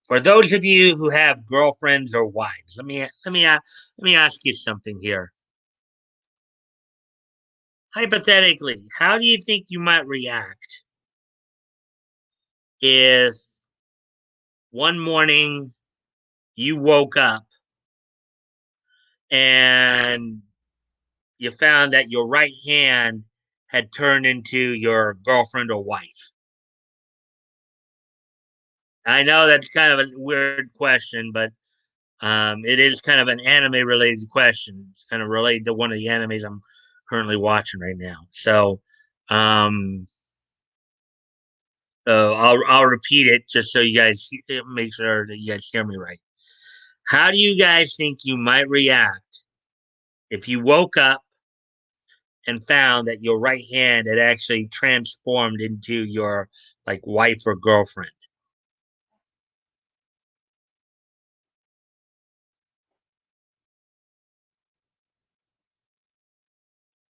For those of you who have girlfriends or wives, let me ask you something here. Hypothetically, how do you think you might react if one morning you woke up and you found that your right hand had turned into your girlfriend or wife? I know that's kind of a weird question, but it is kind of an anime related question. It's kind of related to one of the animes I'm currently watching right now. Um, so I'll repeat it just so you guys make sure that you guys hear me right. How do you guys think you might react if you woke up and found that your right hand had actually transformed into your like wife or girlfriend?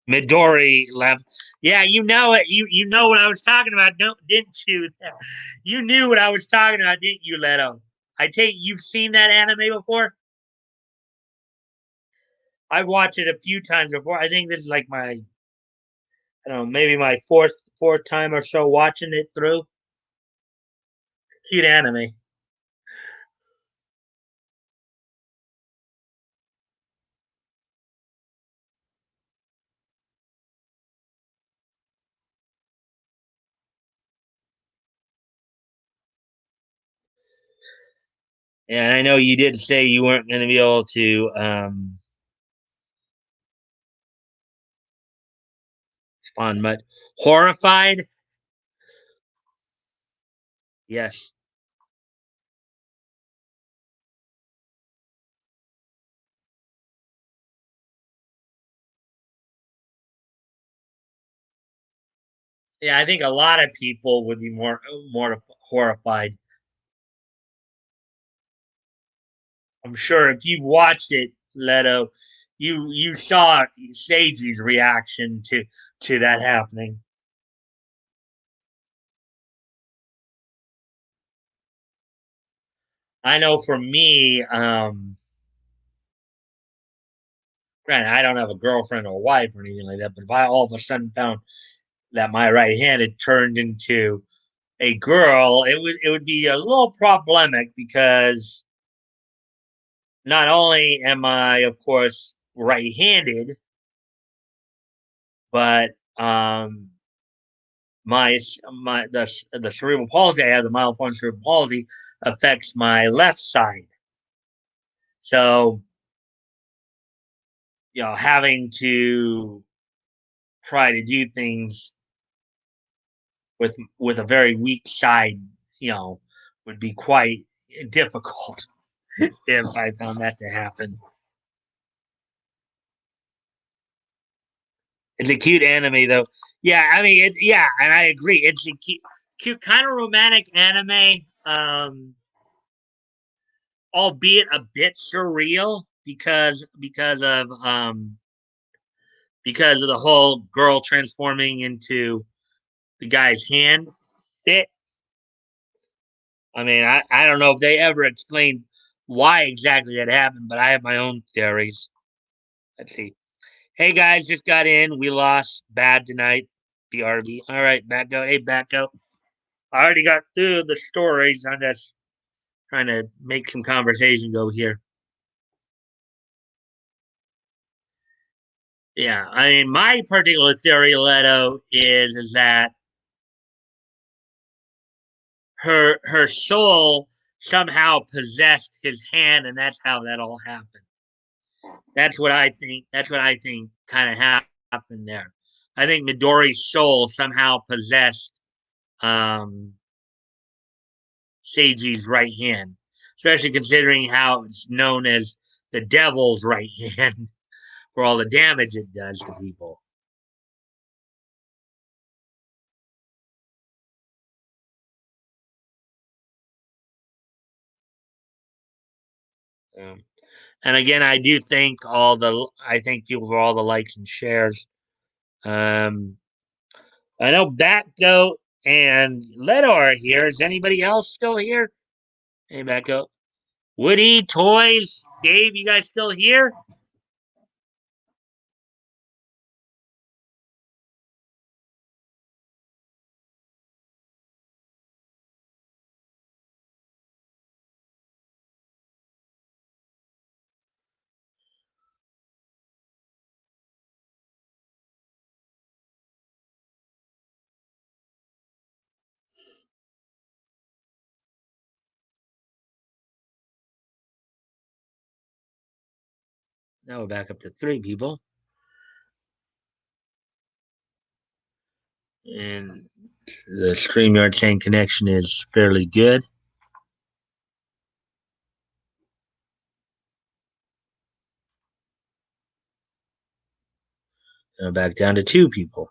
Midori left. Yeah, you know it. You know what I was talking about, didn't you? You knew what I was talking about, didn't you, Leto? I take you've seen that anime before. I've watched it a few times before. I think this is like my I don't know maybe my fourth time or so watching it through. Cute anime. And I know you did say you weren't going to be able to respond, but horrified. Yes. Yeah, I think a lot of people would be more horrified. I'm sure if you've watched it, Leto, you saw Seiji's reaction to that happening. I know for me, granted, I don't have a girlfriend or wife or anything like that, but if I all of a sudden found that my right hand had turned into a girl, it would be a little problematic because not only am I, of course, right-handed, but my the cerebral palsy I have, the mild form of cerebral palsy, affects my left side. So having to try to do things with a very weak side, would be quite difficult if I found that to happen. It's a cute anime, though. Yeah, I mean, yeah, and I agree. It's a cute, kind of romantic anime, albeit a bit surreal because of the whole girl transforming into the guy's hand bit. I mean, I don't know if they ever explained why exactly that happened, but I have my own theories. Let's see. Hey guys, just got in. We lost bad tonight. BRB. All right, back out. Hey, back out. I already got through the stories. I'm just trying to make some conversation go here. Yeah, I mean, my particular theory, Leto, is that her soul somehow possessed his hand, and that's how that all happened. That's what I think. That's what I think kind of happened there. I think Midori's soul somehow possessed um, Seiji's right hand, especially considering how it's known as the devil's right hand for all the damage it does to people. Um, and again, I thank you for all the likes and shares. Um, I know Batgoat and Leto are here. Is anybody else still here? Hey, Batgoat. Woody, Toys, Dave, you guys still here? Now we're back up to three people. And the StreamYard chain connection is fairly good. Now back down to two people.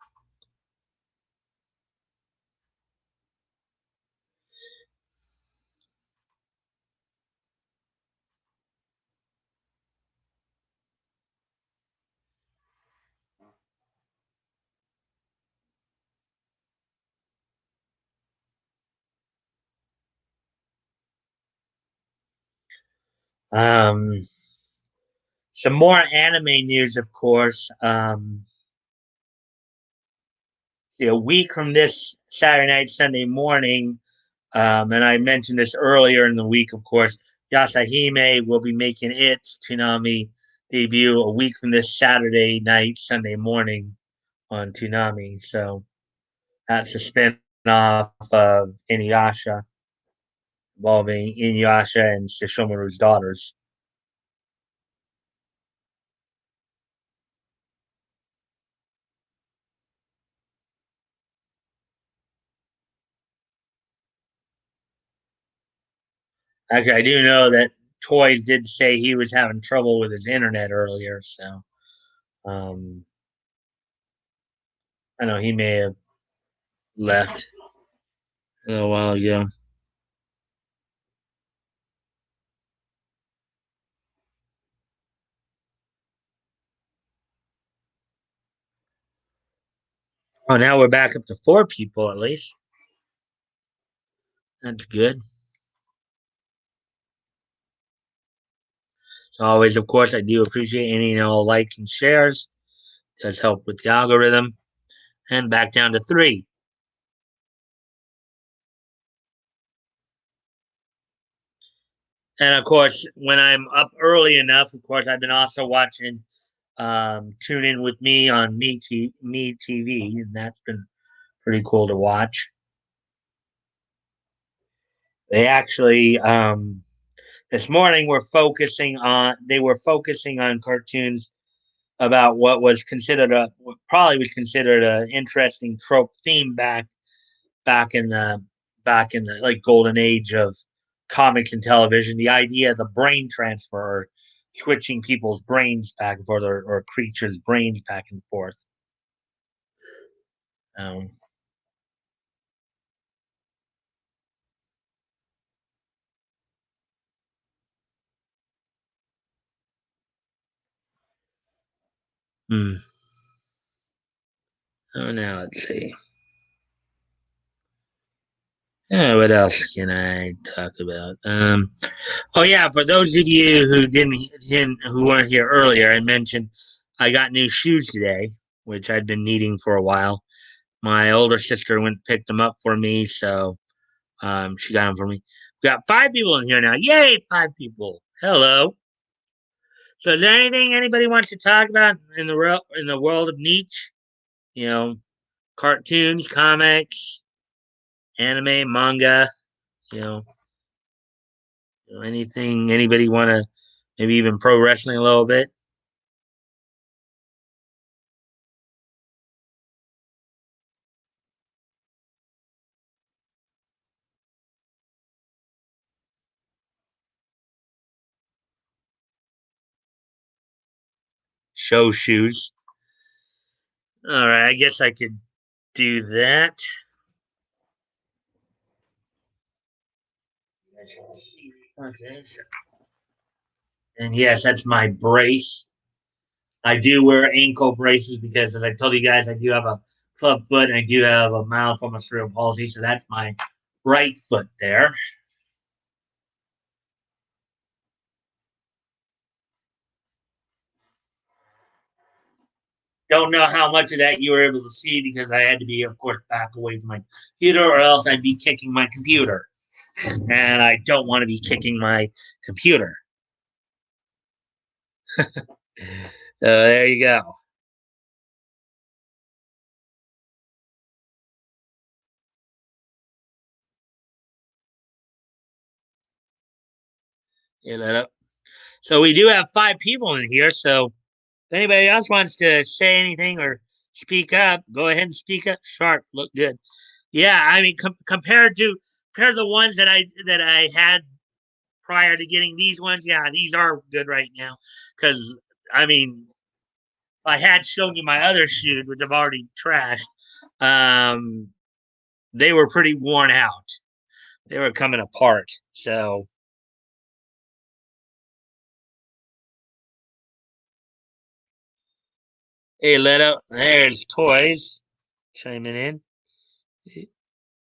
Um, some more anime news, of course. See, a week from this Saturday night, Sunday morning, and I mentioned this earlier in the week, of course, Yasahime will be making its Toonami debut a week from this Saturday night, Sunday morning on Toonami. So that's a spin off of Inuyasha, involving Inuyasha and Sesshomaru's daughters. Actually, I do know that Toys did say he was having trouble with his internet earlier, so um, I know he may have left a little while ago. Oh, now we're back up to four people at least. That's good. Always, of course, I do appreciate any and all likes and shares. It does help with the algorithm. And back down to three. And of course, when I'm up early enough, of course, I've been also watching Tune In With Me on Me TV, and that's been pretty cool to watch. They actually this morning they were focusing on cartoons about what was considered what probably was considered an interesting trope theme back in the back in the like golden age of comics and television. The idea of the brain transfer, or switching people's brains back and forth, or creatures' brains back and forth. Um, hmm. Oh, now let's see. What else can I talk about? Oh yeah, for those of you who weren't here earlier, I mentioned I got new shoes today, which I'd been needing for a while. My older sister went and picked them up for me, so she got them for me. We got five people in here now. Yay, five people. Hello. So, is there anything anybody wants to talk about in the world of niche? You know, cartoons, comics, anime, manga. You know, anything anybody want to, maybe even pro wrestling a little bit. Show shoes. All right, I guess I could do that. Okay. And yes, that's my brace. I do wear ankle braces because, as I told you guys, I do have a club foot and I do have a mild form of cerebral palsy. So that's my right foot there. Don't know how much of that you were able to see because I had to be, of course, back away from my computer, or else I'd be kicking my computer. And I don't want to be kicking my computer. There you go. You know, so we do have five people in here. So if anybody else wants to say anything or speak up, go ahead and speak up. Sharp, look good. Yeah, I mean, compared to the ones that I had prior to getting these ones, yeah, these are good right now. Because I mean, I had shown you my other shoes, which I've already trashed. Um, they were pretty worn out. They were coming apart. So, hey, Leto, there's toys chiming in.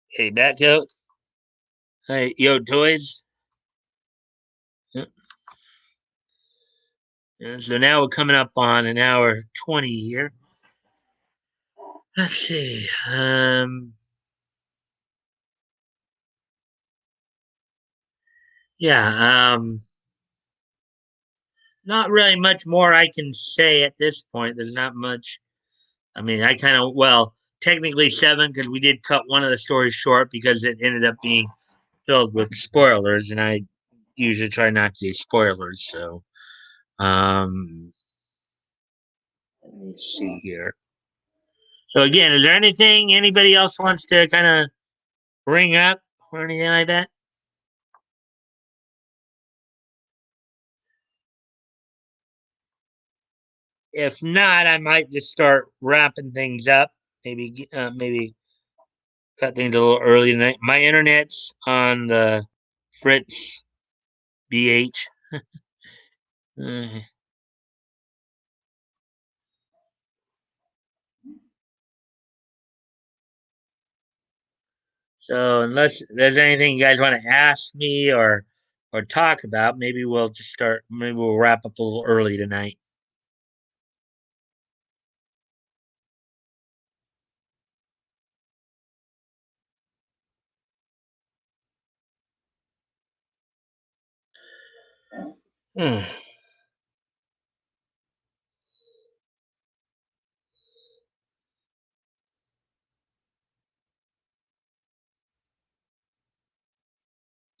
Hey, Batcoat. Hey, yo, toys. Yeah. And so now we're coming up on an hour 20 here. Let's see. Yeah. Not really much more I can say at this point. There's not much. I mean, I kind of, well, technically seven, because we did cut one of the stories short because it ended up being filled with spoilers, and I usually try not to do spoilers. So, um, let me see here. So again, is there anything anybody else wants to kind of bring up or anything like that? If not, I might just start wrapping things up. Maybe cut things a little early tonight. My internet's on the Fritz BH. Uh, so unless there's anything you guys want to ask me or or talk about. Maybe we'll just start. Maybe we'll wrap up a little early tonight. Hmm.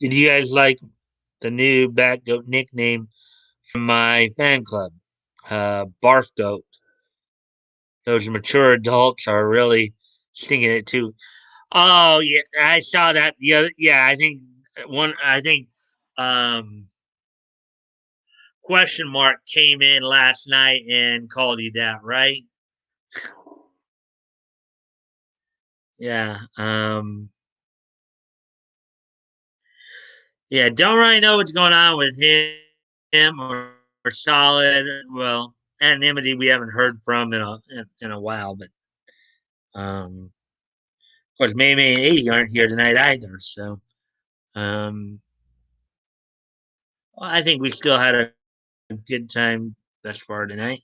Did you guys like the new Bat Goat nickname from my fan club? Barf Goat. Those mature adults are really stinging it too. Oh yeah, I saw that. The other, yeah, I think one. I think um, question mark came in last night and called you that, right? Yeah. Yeah. Don't really know what's going on with him or Solid. Well, anonymity we haven't heard from in a while, but of course, May May and 80 aren't here tonight either. So um, well, I think we still had a good time thus far tonight.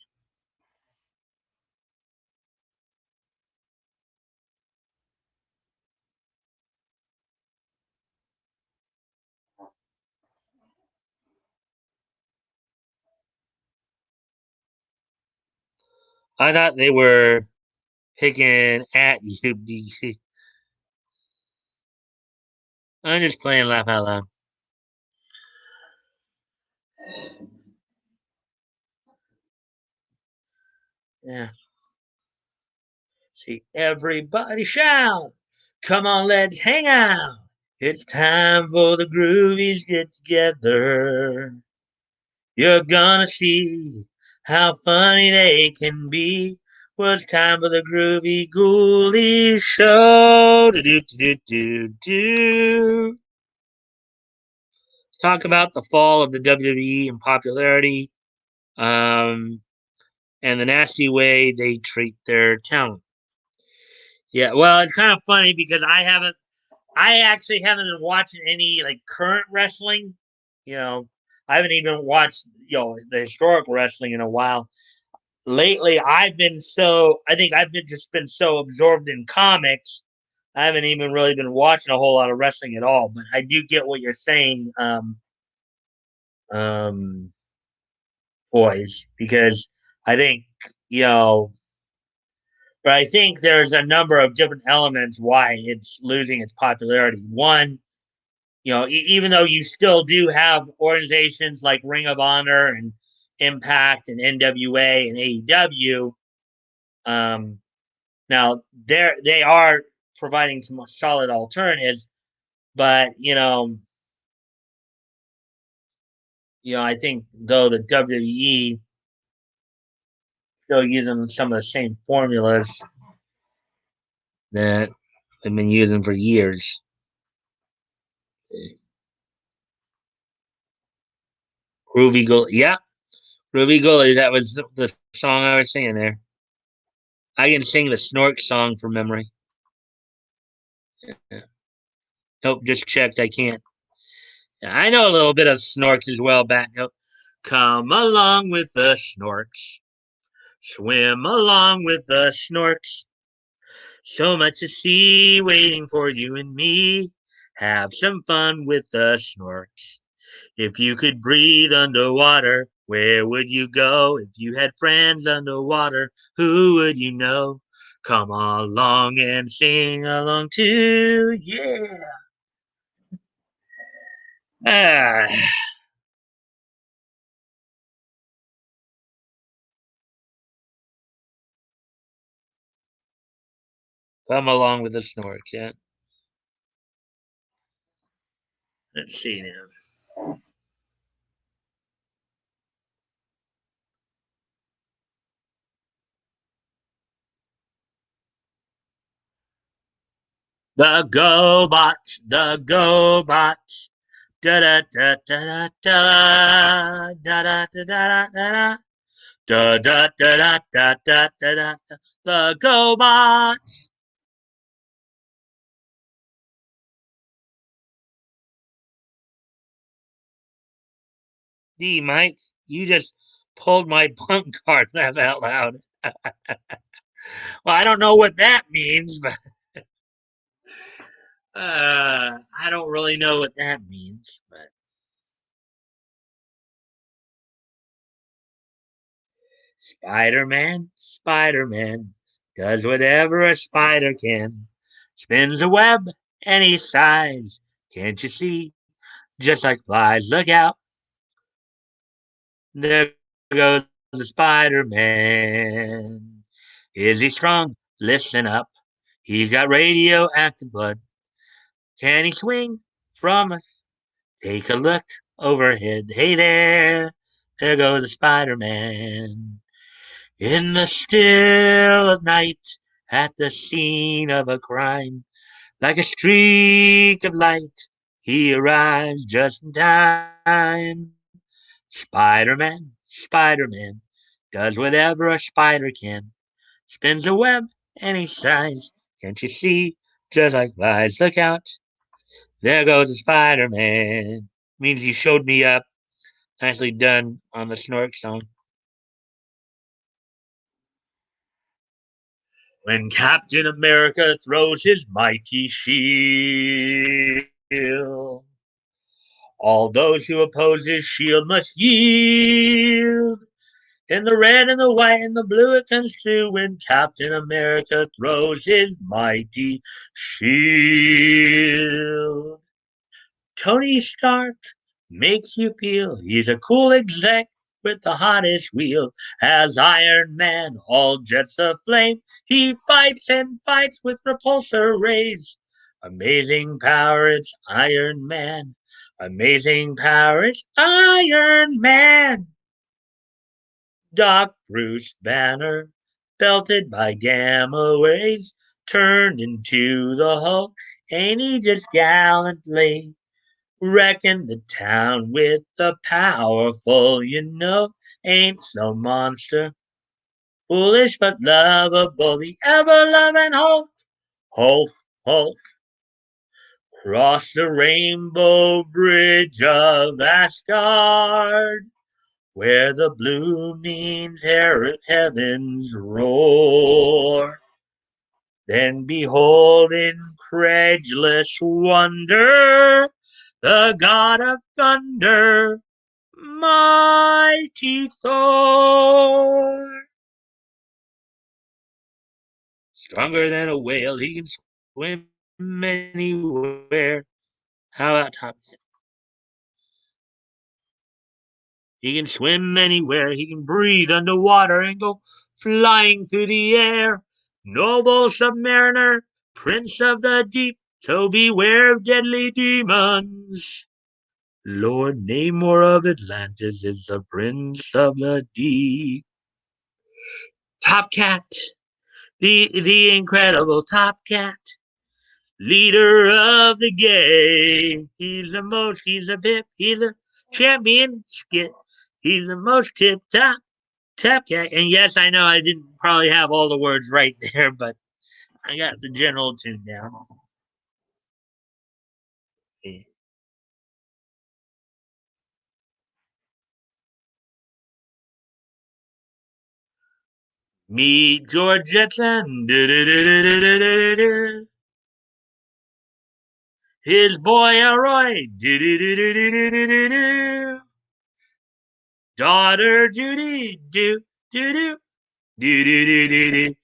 I thought they were picking at you. I'm just playing laugh out loud. Yeah. See, everybody shout. Come on, let's hang out. It's time for the groovies get together. You're gonna see how funny they can be. Well, it's time for the groovy ghoulies show. Do do do do do. Talk about the fall of the WWE in popularity, um, and the nasty way they treat their talent. Yeah, well, it's kind of funny because I actually haven't been watching any like current wrestling. You know, I haven't even watched the historical wrestling in a while. Lately, I think I've been just been so absorbed in comics. I haven't even really been watching a whole lot of wrestling at all. But I do get what you're saying, um, boys, because I think you know but I think there's a number of different elements why it's losing its popularity. One, even though you still do have organizations like Ring of Honor and Impact and NWA and AEW, um, now they are providing some solid alternatives, but I think though the WWE still using some of the same formulas that they've been using for years. Ruby Gold, yeah, Ruby Gully, that was the song I was singing there. I can sing the Snork song from memory. Yeah. Nope, just checked. I can't. Yeah, I know a little bit of Snorks as well. Back up. Come along with the Snorks. Swim along with the Snorks. So much to see waiting for you and me. Have some fun with the Snorks. If you could breathe underwater, where would you go? If you had friends underwater, who would you know? Come along and sing along too. Yeah. Ah, come along with the snorks. Yeah. Let's see now. The GoBots, the GoBots. Da da da da da da da da da da da da da da da da da da da. The GoBots. Gee, Mike, you just pulled my punk card. Laugh out loud. Well, I don't know what that means, but I don't really know what that means. But Spider Man, does whatever a spider can. Spins a web any size. Can't you see? Just like flies, look out. There goes the Spider Man. Is he strong? Listen up. He's got radioactive blood. Can he swing from us? Take a look overhead. Hey there. There goes the Spider Man. In the still of night, at the scene of a crime, like a streak of light, he arrives just in time. Spider Man, does whatever a spider can. Spins a web any size. Can't you see? Just like flies, look out. There goes the Spider Man. Means you showed me up. Nicely done on the Snork song. When Captain America throws his mighty shield, all those who oppose his shield must yield. In the red and the white and the blue it comes true when Captain America throws his mighty shield. Tony Stark makes you feel he's a cool exec with the hottest wheel. As Iron Man, all jets aflame, he fights and fights with repulsor rays. Amazing power, it's Iron Man. Amazing power, it's Iron Man. Doc Bruce Banner, belted by gamma rays, turned into the Hulk, and he just gallantly wrecking the town with the powerful, ain't so monster. Foolish but lovable, the ever loving Hulk. Hulk, Hulk, cross the rainbow bridge of Asgard, where the blue means heavens roar. Then behold incredulous wonder, the god of thunder, mighty Thor. Stronger than a whale, he can swim anywhere. How about Top? He can swim anywhere, he can breathe underwater and go flying through the air. Noble submariner, prince of the deep, so beware of deadly demons. Lord Namor of Atlantis is the prince of the deep. Top Cat, the incredible Top Cat, leader of the gay. He's a pip, he's a champion skit. He's the most tip top cat. And yes, I know I didn't probably have all the words right there, but I got the general tune down. Meet George Jetson. His boy Elroy. Daughter Judy. Do do do do do do do.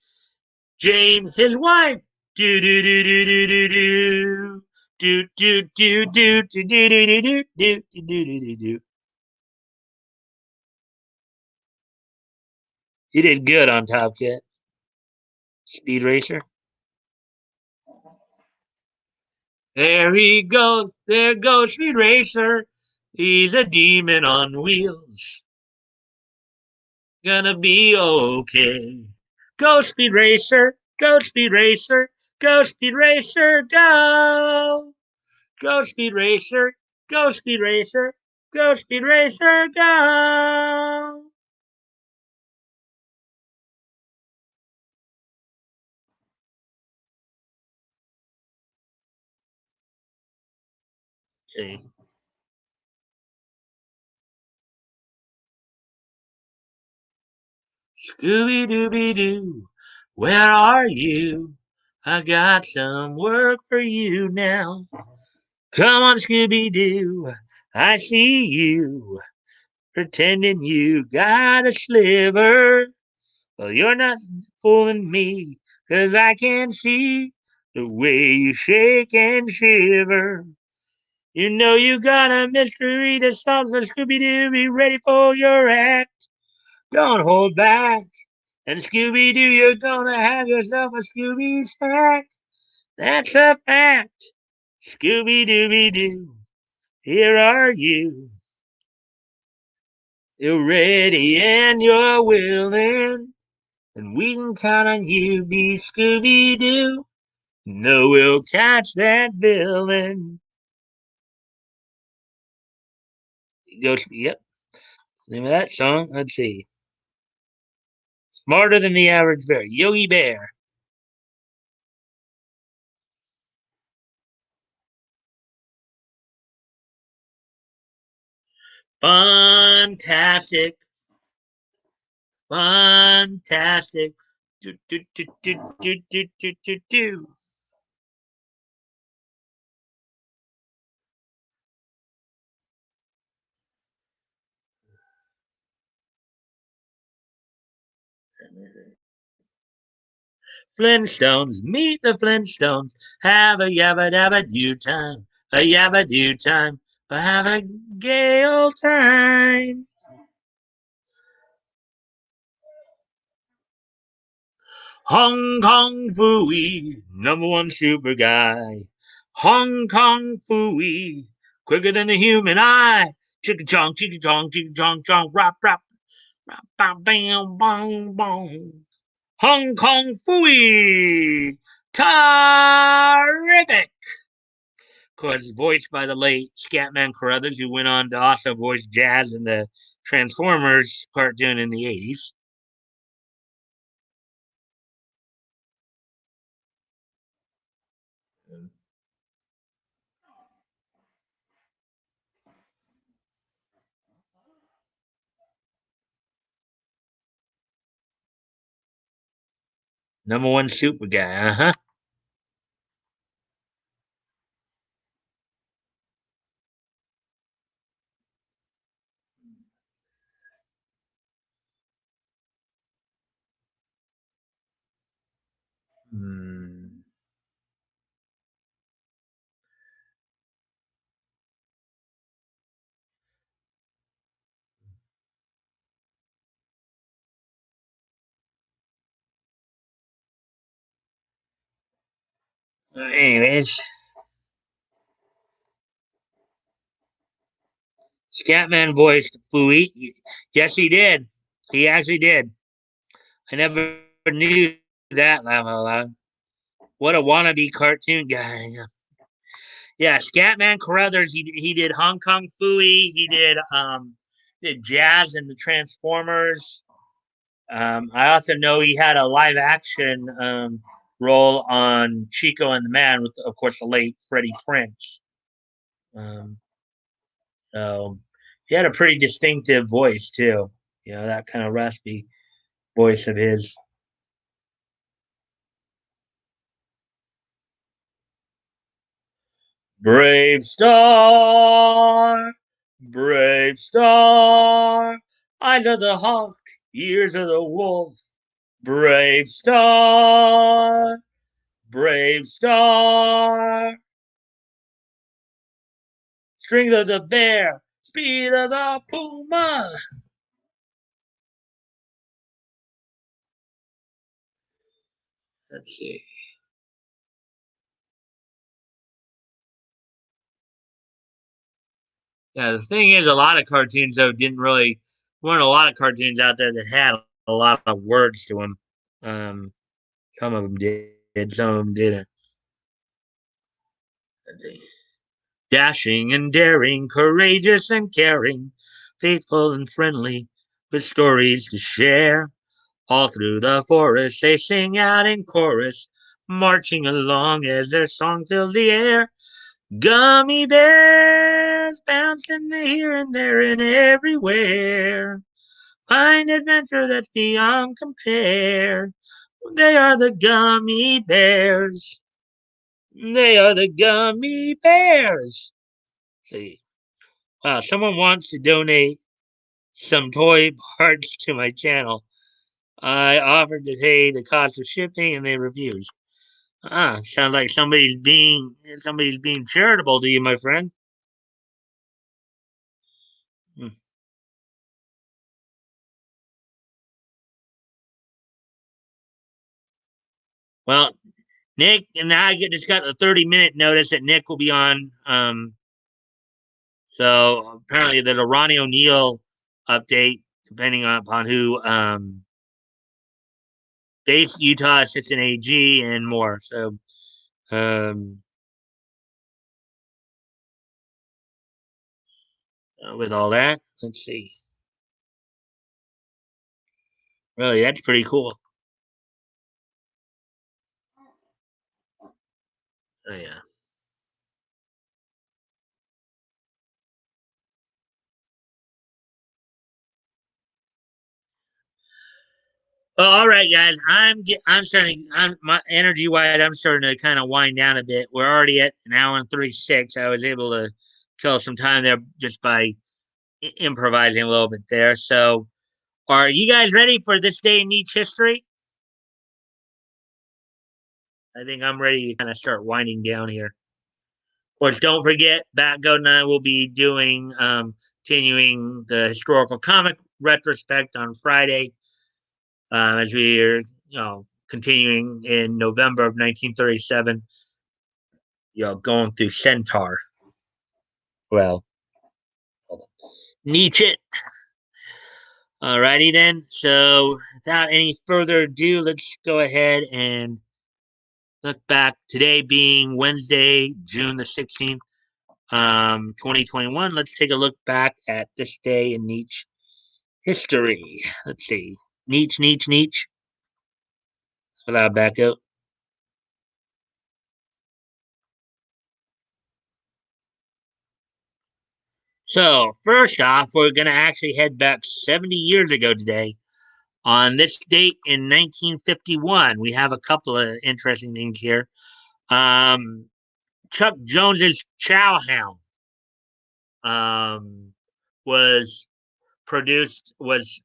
Jane, his wife. Do do do do do do do. Do do do do do do do do do do do do do. You did good on Top Cat. Speed Racer. There he goes. There goes Speed Racer. He's a demon on wheels. Gonna be okay. Go Speed Racer. Go Speed Racer. Go Speed Racer. Go. Go Speed Racer. Go Speed Racer. Go Speed Racer. Go. Okay. Scooby Dooby Doo, where are you? I got some work for you now. Come on, Scooby Doo, I see you pretending you got a sliver. Well, you're not fooling me, 'cause I can see the way you shake and shiver. You know you got a mystery to solve, so Scooby Doo, be ready for your act. Don't hold back. And Scooby Doo, you're gonna have yourself a Scooby snack. That's a fact. Scooby Dooby Doo, here are you. You're ready and you're willing, and we can count on you, be Scooby Doo. No, we'll catch that villain. Yep. Name of that song. Let's see. Smarter than the average bear. Yogi Bear. Fantastic. Fantastic. Do, do, do, do, do, do, do, do, do. Flintstones, meet the Flintstones. Have a yabba dabba do time. A yabba do time. Have a gay old time. Hong Kong Fooey, number one super guy. Hong Kong Fooey, quicker than the human eye. Chicka chong, chong, rap, rap, rap, bam, bam, bong, bong. Hong Kong Fooey, terrific. Of course, voiced by the late Scatman Carruthers, who went on to also voice Jazz in the Transformers cartoon in the 80s. Number one super guy, uh-huh. Hmm. Anyways, Scatman voiced Fooey. Yes, he did. He actually did. I never knew that, Lama. What a wannabe cartoon guy. Yeah, Scatman Carruthers. He did Hong Kong Fooey. He did Jazz and the Transformers. I also know he had a live action role on Chico and the Man with, of course, the late Freddie Prince. Um, so he had a pretty distinctive voice too. You know, that kind of raspy voice of his. Brave star, brave star, eyes of the hawk, ears of the wolf. Brave star, brave star, strength of the bear, speed of the puma. Let's see. Yeah, the thing is, a lot of cartoons though didn't really weren't a lot of cartoons out there that had a lot of words to them. Um, some of them did, some of them didn't. Dashing and daring, courageous and caring, faithful and friendly, with stories to share. All through the forest they sing out in chorus, marching along as their song fills the air. Gummy bears bouncing here and there and everywhere. Find adventure that's beyond compare. They are the gummy bears. They are the gummy bears. See, wow, someone wants to donate some toy parts to my channel. I offered to pay the cost of shipping, and they refused. Ah, sounds like somebody's being charitable to you, my friend. Hmm. Well, Nick, and now just got a 30-minute notice that Nick will be on. So apparently there's a Ronnie O'Neill update, depending upon who base Utah assistant AG and more. So um, with all that, let's see. Really, that's pretty cool. Oh, yeah. Well, all right, guys. I'm starting. I'm my energy wise. I'm starting to kind of wind down a bit. We're already at an hour and 36. I was able to kill some time there just by improvising a little bit there. So, are you guys ready for this day in Nietzsche history? I think I'm ready to kind of start winding down here. Of course, don't forget, Batgoat and I will be doing continuing the historical comic retrospect on Friday, as we are, continuing in November of 1937. Going through Centaur. Well, Nietzsche. Alrighty then. So, without any further ado, let's go ahead and look back. Today being Wednesday, June the 16th, 2021. Let's take a look back at this day in Nietzsche history. Let's see. Nietzsche. Without back up. So, first off, we're going to actually head back 70 years ago today. On this date in 1951, we have a couple of interesting things here. Um, Chuck Jones's Chow Hound um, was produced was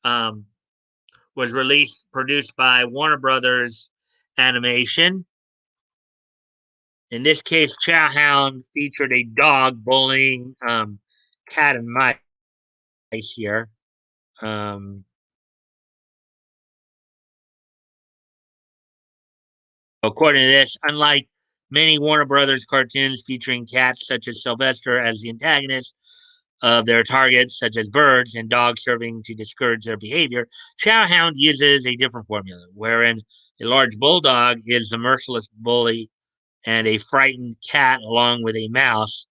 released produced by Warner Brothers Animation. In this case, Chow Hound featured a dog bullying cat and mice here. Um, According to this, unlike many Warner Brothers cartoons featuring cats such as Sylvester as the antagonist of their targets, such as birds and dogs serving to discourage their behavior, Chowhound uses a different formula, wherein a large bulldog is the merciless bully and a frightened cat, along with a mouse,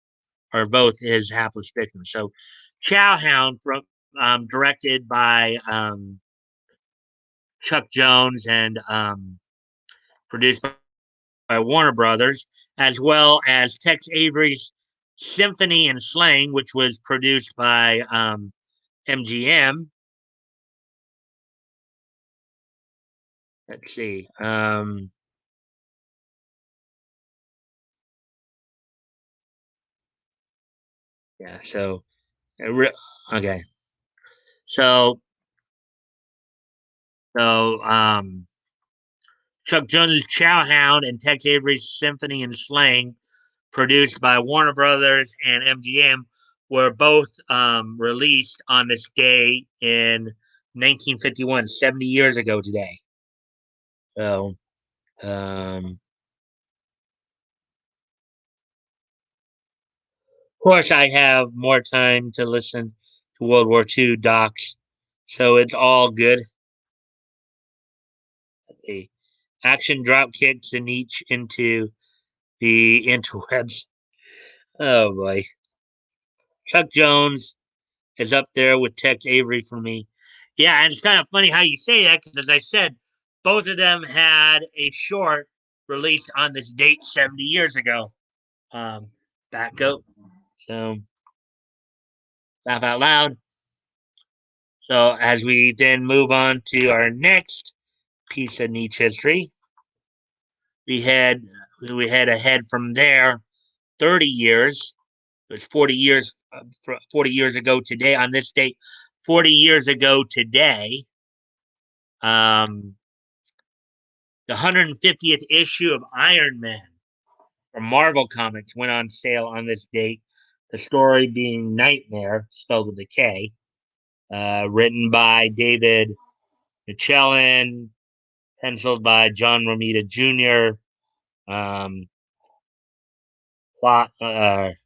are both his hapless victims. So, Chowhound, from directed by Chuck Jones and produced by Warner Brothers, as well as Tex Avery's Symphony and Slang, which was produced by MGM. Let's see. Yeah. So, okay. So, so Chuck Jones' Chowhound and Tex Avery's Symphony and Slang, produced by Warner Brothers and MGM, were both released on this day in 1951, 70 years ago today. So, of course, I have more time to listen to World War II docs, so it's all good. The action drop kicks and each into the interwebs. Oh boy. Chuck Jones is up there with Tex Avery for me. Yeah, and it's kind of funny how you say that because, as I said, both of them had a short released on this date 70 years ago. Um, Back up. So, laugh out loud. So as we then move on to our next piece of niche history, we had we had ahead from there 30 years. It was 40 years 40 years ago today on this date. 40 years ago today, um, the 150th issue of Iron Man from Marvel Comics went on sale on this date. The story being Nightmare, spelled with a K, written by David Michelin, penciled by John Romita Jr., um, plot, plotter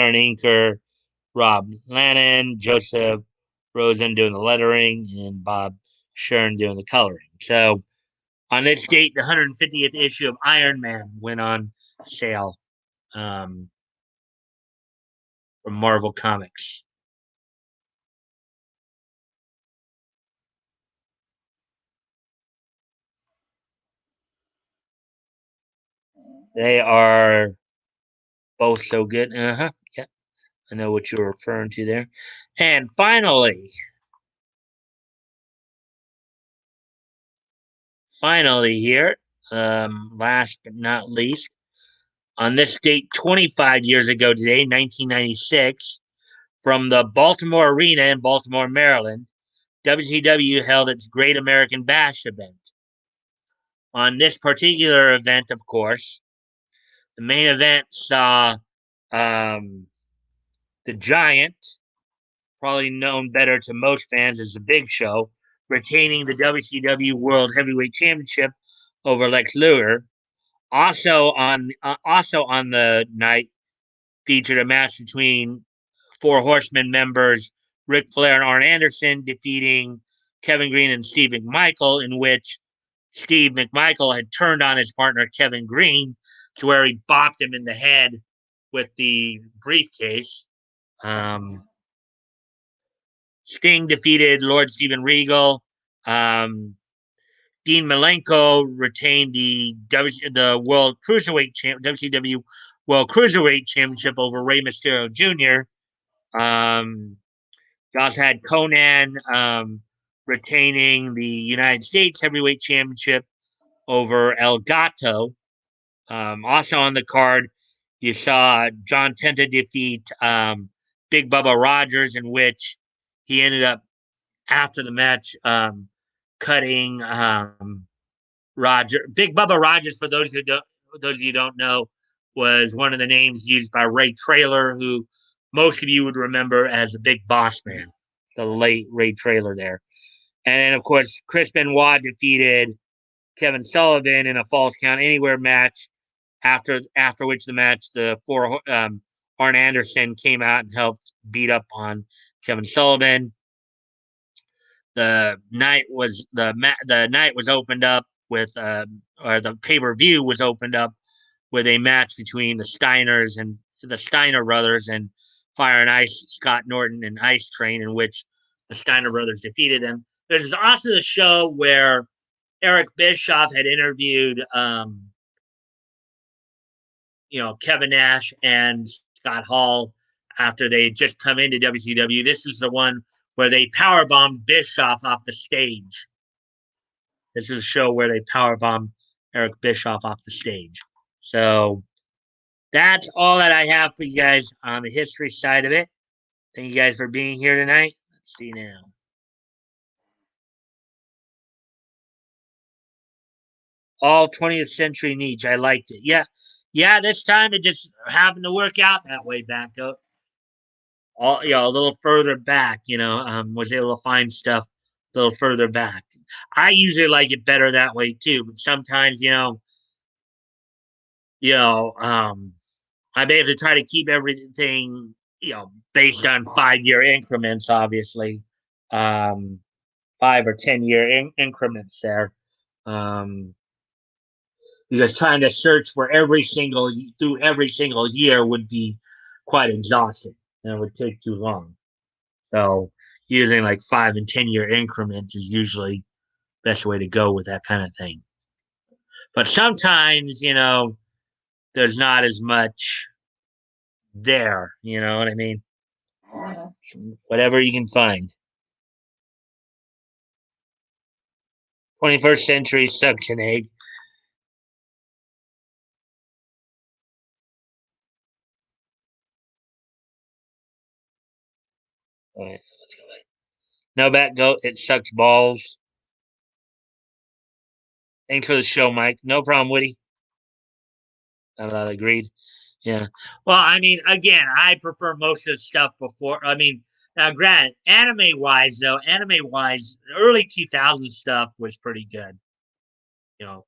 and inker Rob Lannon, Joseph Rosen doing the lettering, and Bob Shern doing the coloring. So on this date, the 150th issue of Iron Man went on sale um, from Marvel Comics. They are both so good. Uh huh. Yeah, I know what you're referring to there. And finally here, last but not least, on this date 25 years ago today, 1996, from the Baltimore Arena in Baltimore, Maryland, WCW held its Great American Bash event. On this particular event, of course, the main event saw um, the Giant, probably known better to most fans as the Big Show, retaining the WCW World Heavyweight Championship over Lex Luger. Also on the night featured a match between Four Horsemen members Ric Flair and Arn Anderson defeating Kevin Green and Steve McMichael, in which Steve McMichael had turned on his partner Kevin Green to where he bopped him in the head with the briefcase. Um, Sting defeated Lord Steven Regal. Um, Dean Malenko retained the World Cruiserweight WCW World Cruiserweight Championship over Rey Mysterio Jr. You also had Conan retaining the United States Heavyweight Championship over El Gato. Also on the card, you saw John Tenta defeat Big Bubba Rogers, in which he ended up after the match cutting Big Bubba Rogers. For those of you who don't know, was one of the names used by Ray Traylor, who most of you would remember as the Big Boss Man, the late Ray Traylor there. And then, of course, Chris Benoit defeated Kevin Sullivan in a Falls Count Anywhere match. After which the match, Arn Anderson came out and helped beat up on Kevin Sullivan. The night was opened up with or the pay-per-view was opened up with a match between the Steiner brothers and Fire and Ice, Scott Norton and Ice Train, in which the Steiner brothers defeated them. There's also the show where Eric Bischoff had interviewed Kevin Nash and Scott Hall after they had just come into WCW. This is the one where they powerbombed Bischoff off the stage. This is a show where they powerbombed Eric Bischoff off the stage. So that's all that I have for you guys on the history side of it. Thank you guys for being here tonight. Let's see now. All 20th century niche. I liked it. Yeah. Yeah, this time it just happened to work out that way, Backo. A little further back, was able to find stuff a little further back. I usually like it better that way too, but sometimes, you know, I may have to try to keep everything, based on 5 year increments, obviously, 5 or 10 year increments there. Um, because trying to search for through every single year would be quite exhausting and it would take too long. So using like 5 and 10 year increments is usually the best way to go with that kind of thing. But sometimes, there's not as much there. You know what I mean? Whatever you can find. 21st century suction egg. All right, let's go back. No back goat. It sucks balls. Thanks for the show, Mike. No problem, Woody. I'm not agreed. Yeah. Well, I mean, again, I prefer most of the stuff before. I mean, now, granted, anime wise, early 2000 stuff was pretty good. You know,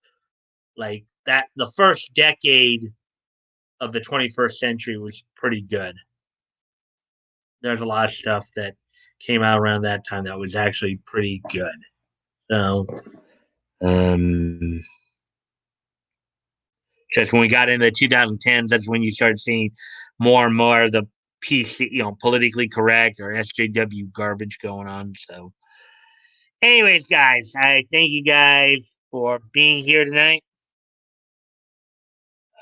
like that, the first decade of the 21st century was pretty good. There's a lot of stuff that came out around that time that was actually pretty good. So, um, just when we got into the 2010s, that's when you started seeing more and more of the PC, politically correct or SJW garbage going on. So, anyways, guys, I thank you guys for being here tonight.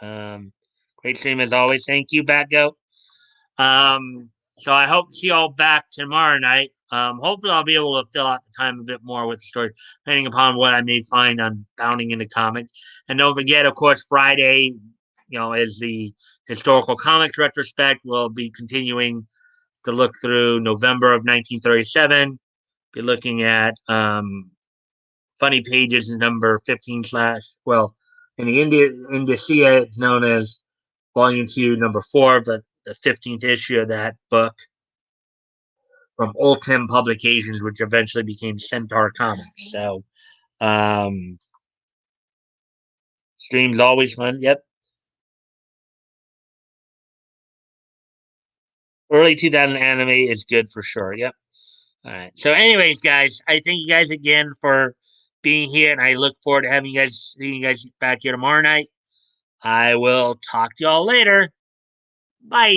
Um, Great stream as always. Thank you, Batgo. So I hope to see y'all back tomorrow night. Hopefully I'll be able to fill out the time a bit more with the story, depending upon what I may find on bounding into comics. And don't forget, of course, Friday, is the historical comics retrospect. We'll be continuing to look through November of 1937. Be looking at Funny Pages number 15 slash, well, in the Indicia, it's known as Volume 2, number 4, but the 15th issue of that book from Ultim Publications, which eventually became Centaur Comics. So, um, stream's always fun. Yep. Early 2000 anime is good for sure. Yep. All right. So, anyways, guys, I thank you guys again for being here, and I look forward to seeing you guys back here tomorrow night. I will talk to y'all later. Bye.